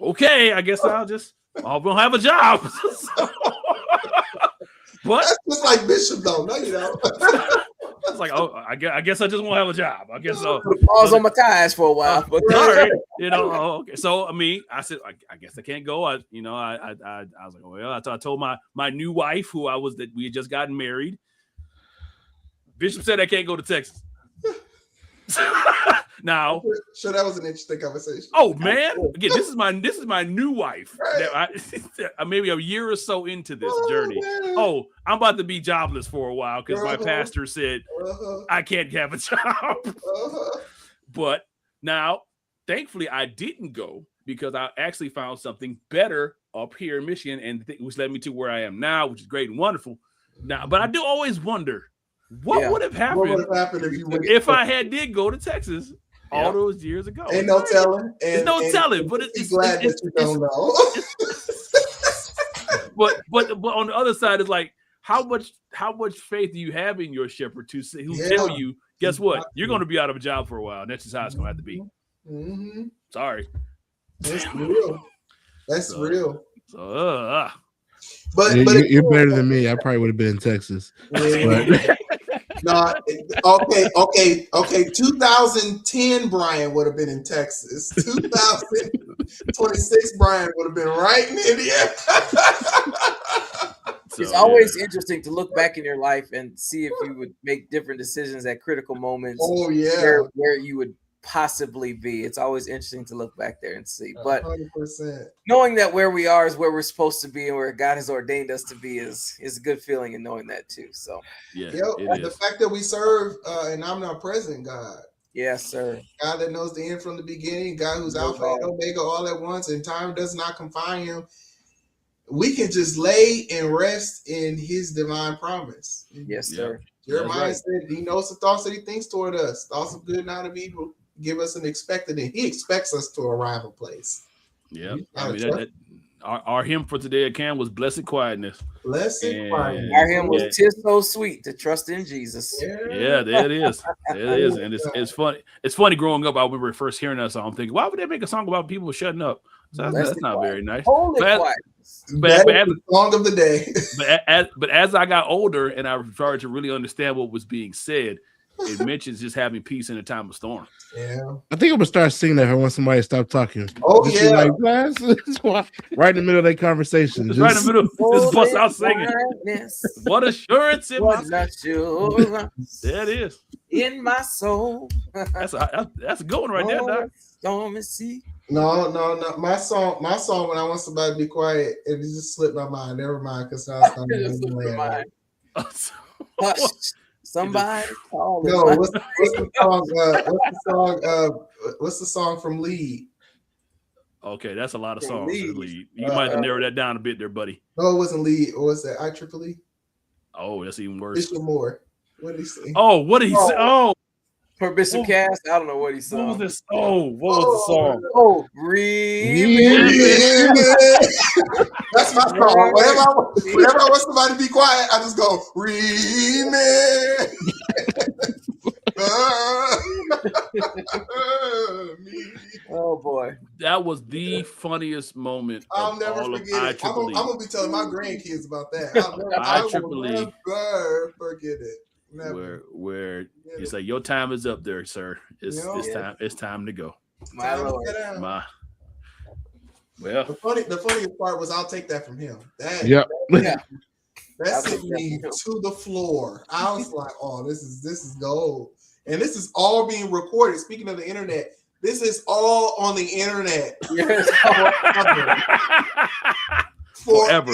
C: Okay, I guess I don't have a job. But
B: that's just like Bishop, though. No, you don't.
C: It's like, oh, I guess I just won't have a job. I guess so.
D: Pause on my ties for a while, but
C: sorry, you know. Okay, so I mean, I said, I guess I can't go. I was like, well, I told my new wife, we had just gotten married. Bishop said I can't go to Texas. Now,
B: sure, that was an interesting conversation.
C: Oh man, again, this is my new wife. Right. Maybe a year or so into this journey. Man. Oh, I'm about to be jobless for a while because my pastor said I can't have a job. But now, thankfully, I didn't go because I actually found something better up here in Michigan, and which led me to where I am now, which is great and wonderful. Now, but I do always wonder what would have happened if I did go to Texas. All those years ago.
B: Ain't no telling.
C: There's no telling, but it's
B: glad that you don't know.
C: but on the other side, it's like how much faith do you have in your shepherd to say tell you, guess what? You're going to be out of a job for a while. And that's just how it's going to have to be.
B: Mm-hmm.
C: Sorry.
B: That's real. That's real.
C: So,
B: but
H: you're better than me. I probably would have been in Texas.
B: Yeah. No, okay. 2010 Brian would have been in Texas. 2026 Brian would have been right in India.
D: It's always interesting to look back in your life and see if you would make different decisions at critical moments.
B: Oh yeah,
D: where you would possibly be. It's always interesting to look back there and see. But
B: 100%.
D: Knowing that where we are is where we're supposed to be and where God has ordained us to be is a good feeling, and knowing that too. So
B: the fact that we serve an omnipresent God.
D: Yes, sir.
B: God that knows the end from the beginning, God who's Alpha and Omega all at once, and time does not confine him. We can just lay and rest in his divine promise.
D: Yes, sir.
B: Jeremiah said he knows the thoughts that he thinks toward us, thoughts of good, not of evil. Give us an expected end. He expects us to arrive a place.
C: Yeah. I mean, our hymn for today at Cam was Blessed Quietness.
B: Blessed Quietness.
D: Our hymn was "'Tis So Sweet to Trust in Jesus."
C: Yeah, there it is. There it is. And it's funny. It's funny growing up. I remember first hearing that song, I'm thinking, why would they make a song about people shutting up? So that's not very nice.
B: But the song of the day.
C: But as I got older and I started to really understand what was being said, it mentions just having peace in a time of storm.
B: Yeah,
H: I think I'm gonna start singing that when somebody stops talking.
B: Oh yeah,
H: like, right in the middle of their conversation.
C: Just right in the middle, just bust out singing. What assurance in my
D: soul.
C: There it is.
D: In my soul.
C: That's a good one right there, Doc.
D: Storm and sea.
B: No. My song. When I want somebody to be quiet, it just slipped my mind. Never mind, because I was going
D: to somebody call it.
B: No, what's the song? What's the song from Lead?
C: Okay, that's a lot of songs. Lead. You might have to narrow that down a bit there, buddy.
B: No, it wasn't Lead. What was that? IEEE?
C: Oh, that's even worse.
B: Bishop Moore. What did he say?
C: Oh, what did he say? Oh.
D: For Bishop Cass, I don't know what he said.
C: What was this? Oh, what was the song?
D: Oh,
B: that's my song. Whenever I want somebody to be quiet, I just go remix.
D: Oh boy,
C: that was the funniest moment.
B: I'll never forget it. I'm gonna be telling my grandkids about that. I will never forget it. Never.
C: Where you say your time is up there, sir. It's time to go.
D: My Lord.
C: Well,
B: the funniest part was I'll take that from him. That sent me to the floor. I was like, oh, this is gold. And this is all being recorded. Speaking of the internet, this is all on the internet.
D: Yes.
B: Forever.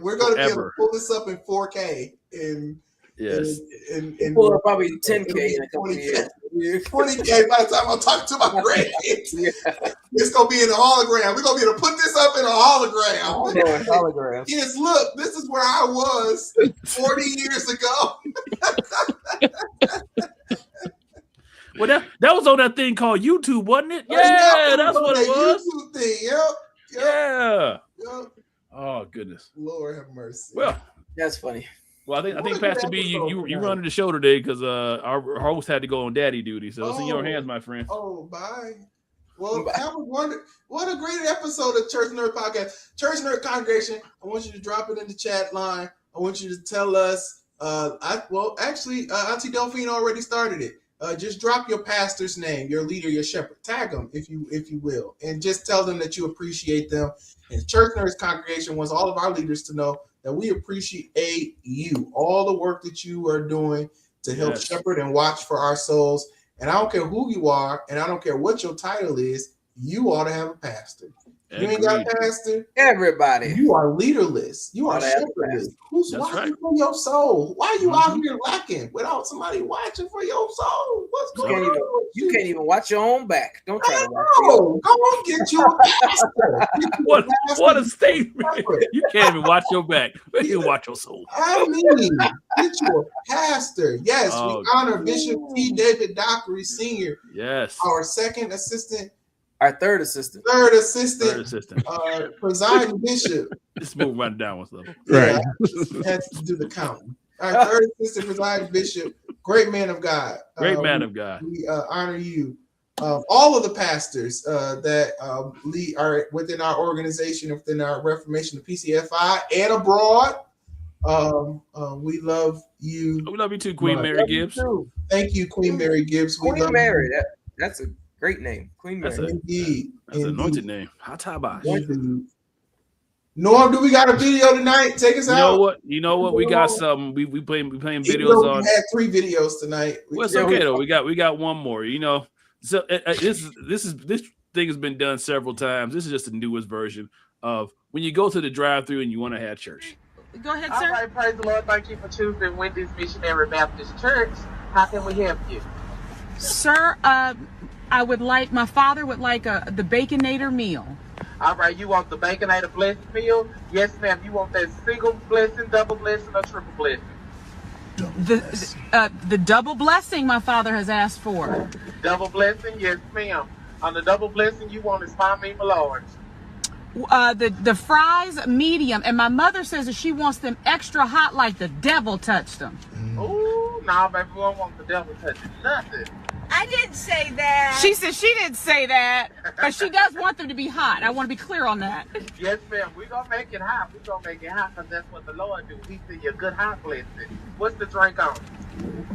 B: We're gonna be able to pull this up in 4K and
C: yes.
B: And
D: pull up probably 10K in a couple of years.
B: 20K by the time I'm talking to my grandkids. It's gonna be in a hologram. We're gonna be able to put this up in a hologram.
D: Hologram.
B: Yes, look, this is where I was 40 years ago.
C: Well, that was on that thing called YouTube, wasn't it? Yeah, that's what it was.
B: YouTube thing. Yep.
C: Yeah.
B: Yep.
C: Oh goodness.
B: Lord have mercy.
C: Well,
D: that's funny.
C: Well, I think Pastor B, you running the show today because our host had to go on daddy duty. So it's in your hands, my friend.
B: Oh, bye. Well, that was what a great episode of Church Nerd Podcast. Church Nerd Congregation, I want you to drop it in the chat line. I want you to tell us. Auntie Delphine already started it. Just drop your pastor's name, your leader, your shepherd. Tag them if you will, and just tell them that you appreciate them. And Church Nerds Congregation wants all of our leaders to know that we appreciate you, all the work that you are doing to help shepherd and watch for our souls. And I don't care who you are, and I don't care what your title is, you ought to have a pastor. You ain't got a pastor.
D: Everybody.
B: You are leaderless. You are shepherdless. Who's watching for your soul? Why are you out here lacking without somebody watching for your soul? What's going on?
D: You can't even watch your own back. Don't try to watch
B: your own. Go on, get you a pastor.
C: What a statement. You can't even watch your back. But you watch your soul.
B: I mean, get you a pastor. Yes, we honor Bishop T. David Dockery Sr.
C: Yes.
B: Our second assistant.
D: Our third assistant.
B: Presiding bishop.
C: Just move right down with them.
H: Right.
B: Has to do the counting. Our third assistant presiding bishop, great man of God.
C: Great man of God.
B: We honor you. All of the pastors that are within our organization, within our Reformation, the PCFI, and abroad. We love you.
C: We love you too, Queen Mary Gibbs.
B: Thank you, Queen Mary Gibbs.
D: Queen Mary. That's a great name, Queen Mary.
C: That's an anointed name.
B: Norm, do we got a video tonight? Take us out.
C: You know what? We got something. We playing videos on.
B: We had 3 videos tonight.
C: Well, it's okay though. We got one more. You know, so this thing has been done several times. This is just the newest version of when you go to the drive-through and you want to have church.
I: Go ahead, sir.
J: All right, praise the Lord. Thank you for choosing Wendy's Missionary Baptist Church. How can we help you?
I: Sir, my father would like the Baconator meal.
J: All right, you want the Baconator blessed meal? Yes, ma'am. You want that single blessing, double blessing, or triple blessing?
I: The double blessing my father has asked for.
J: Double blessing? Yes, ma'am. On the double blessing, you want is 5 meat large.
I: The fries medium, and my mother says that she wants them extra hot like the devil touched them.
J: Ooh, nah, baby, we don't want the devil touching nothing.
K: I didn't say that.
I: She said she didn't say that, but she does want them to be hot. I want to be clear on that.
J: Yes, ma'am. We're going to make it hot. We're going to make it hot because that's what the Lord do. He said, you're good hot blessing. What's the drink on?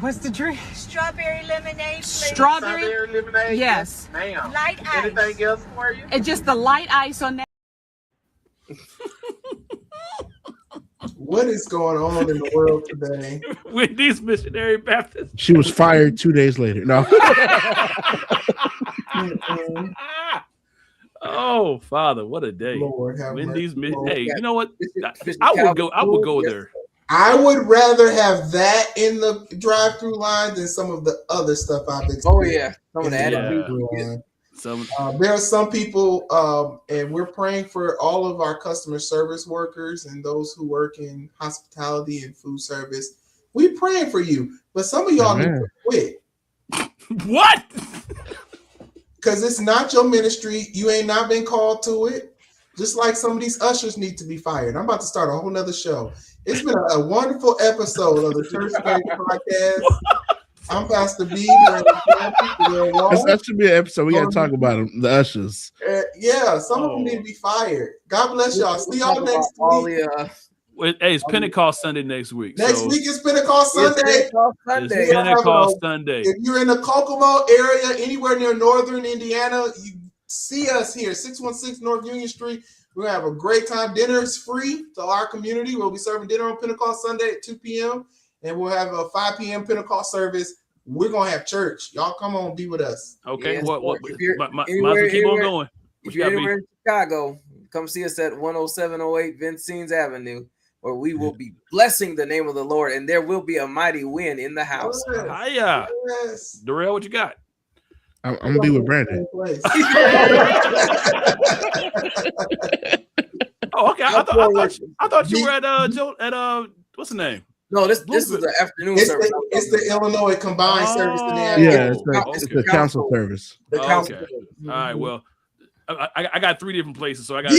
I: What's the drink?
K: Strawberry lemonade, please.
J: Strawberry lemonade?
I: Yes.
J: Ma'am.
K: Light ice.
J: Anything else for you?
I: And just the light ice on that.
B: What is going on in the world today?
C: With these Missionary Baptists.
H: She was fired 2 days later. No.
C: Oh, Father, what a day.
B: Lord have mercy.
C: Hey, you know what? I would go there.
B: I would rather have that in the drive-through line than some of the other stuff I've experienced.
D: Oh yeah, some of that.
B: There are some people, and we're praying for all of our customer service workers and those who work in hospitality and food service. We're praying for you, but some of y'all need to quit.
C: What?
B: Because it's not your ministry. You ain't not been called to it. Just like some of these ushers need to be fired. I'm about to start a whole nother show. It's been a wonderful episode of the Church Nerd Podcast. I'm Pastor B.
H: That should be an episode. We got to talk about them, the ushers.
B: Yeah, some of them need to be fired. God bless y'all. See y'all next week.
C: Hey, it's Pentecost Sunday next week.
B: Next week is Pentecost Sunday.
C: It's Pentecost Sunday.
B: If you're in the Kokomo area, anywhere near northern Indiana, you see us here, 616 North Union Street. We're going to have a great time. Dinner is free to our community. We'll be serving dinner on Pentecost Sunday at 2 p.m. And we'll have a 5 p.m. Pentecost service. We're going to have church. Y'all come on, be with us.
C: Okay.
D: Yes,
C: Might as
D: anywhere,
C: well keep on going.
D: If you're anywhere in Chicago, come see us at 10708 Vincennes Avenue, where we will be blessing the name of the Lord, and there will be a mighty wind in the house.
C: Hiya.
B: Yes.
C: Darrell, what you got?
H: I'm going to be with Brandon.
C: Oh, okay. I thought you were at what's the name?
D: No, this is the afternoon service.
B: It's the Illinois combined service in the
H: afternoon. Yeah, it's the council service.
C: Okay. All right. Well, I got 3 different places, so I got.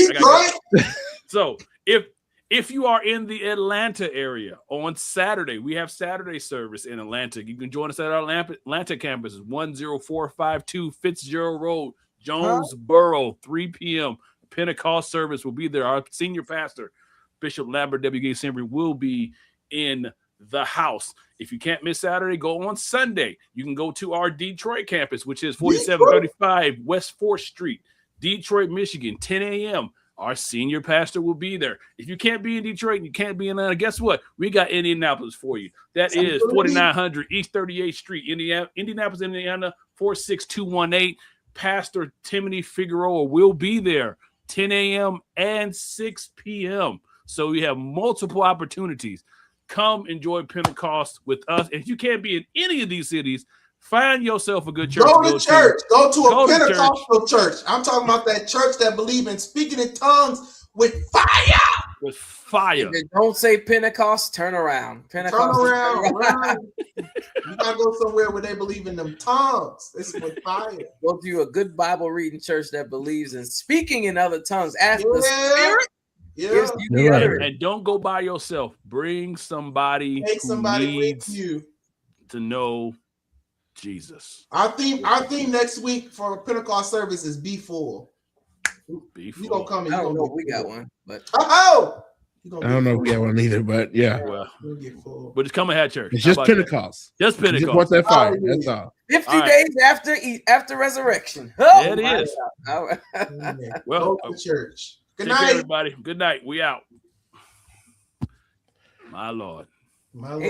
C: So if you are in the Atlanta area on Saturday, we have Saturday service in Atlanta. You can join us at our Atlanta campus, 10452 Fitzgerald Road, Jonesboro, 3 p.m. Pentecost service will be there. Our senior pastor, Bishop Lambert W. Gates Henry, will be in the house. If you can't miss Saturday, go on Sunday. You can go to our Detroit campus, which is 4735 West 4th Street, Detroit, Michigan, 10 a.m. Our senior pastor will be there. If you can't be in Detroit and you can't be in Atlanta, guess what? We got Indianapolis for you. That is 4900 East 38th Street, Indianapolis, Indiana, 46218. Pastor Timothy Figueroa will be there 10 a.m. and 6 p.m. So we have multiple opportunities. Come enjoy Pentecost with us. If you can't be in any of these cities, find yourself a good church.
B: Go to church. Go to a Pentecostal church. I'm talking about that church that believes in speaking in tongues with fire.
C: With fire.
D: If don't say Pentecost, turn around. Pentecost.
B: Turn around. You gotta go somewhere where they believe in them tongues. It's with fire.
D: Go to a good Bible reading church that believes in speaking in other tongues. Ask the Spirit.
B: Yeah.
C: And don't go by yourself. Bring somebody.
B: Take somebody with you
C: to know Jesus.
B: Our theme next week for Pentecost service is be full.
C: Be full.
B: You gonna come?
D: I don't know if we got one, but
H: I don't know if we got one either, but yeah.
C: Well, but just come and have church.
H: It's just Pentecost.
C: Just Pentecost.
H: Just want that fire. That's all.
D: 50 days after resurrection.
C: There it is.
B: Well, go to church. Good night,
C: everybody. Good night. We out. My Lord.
B: My Lord.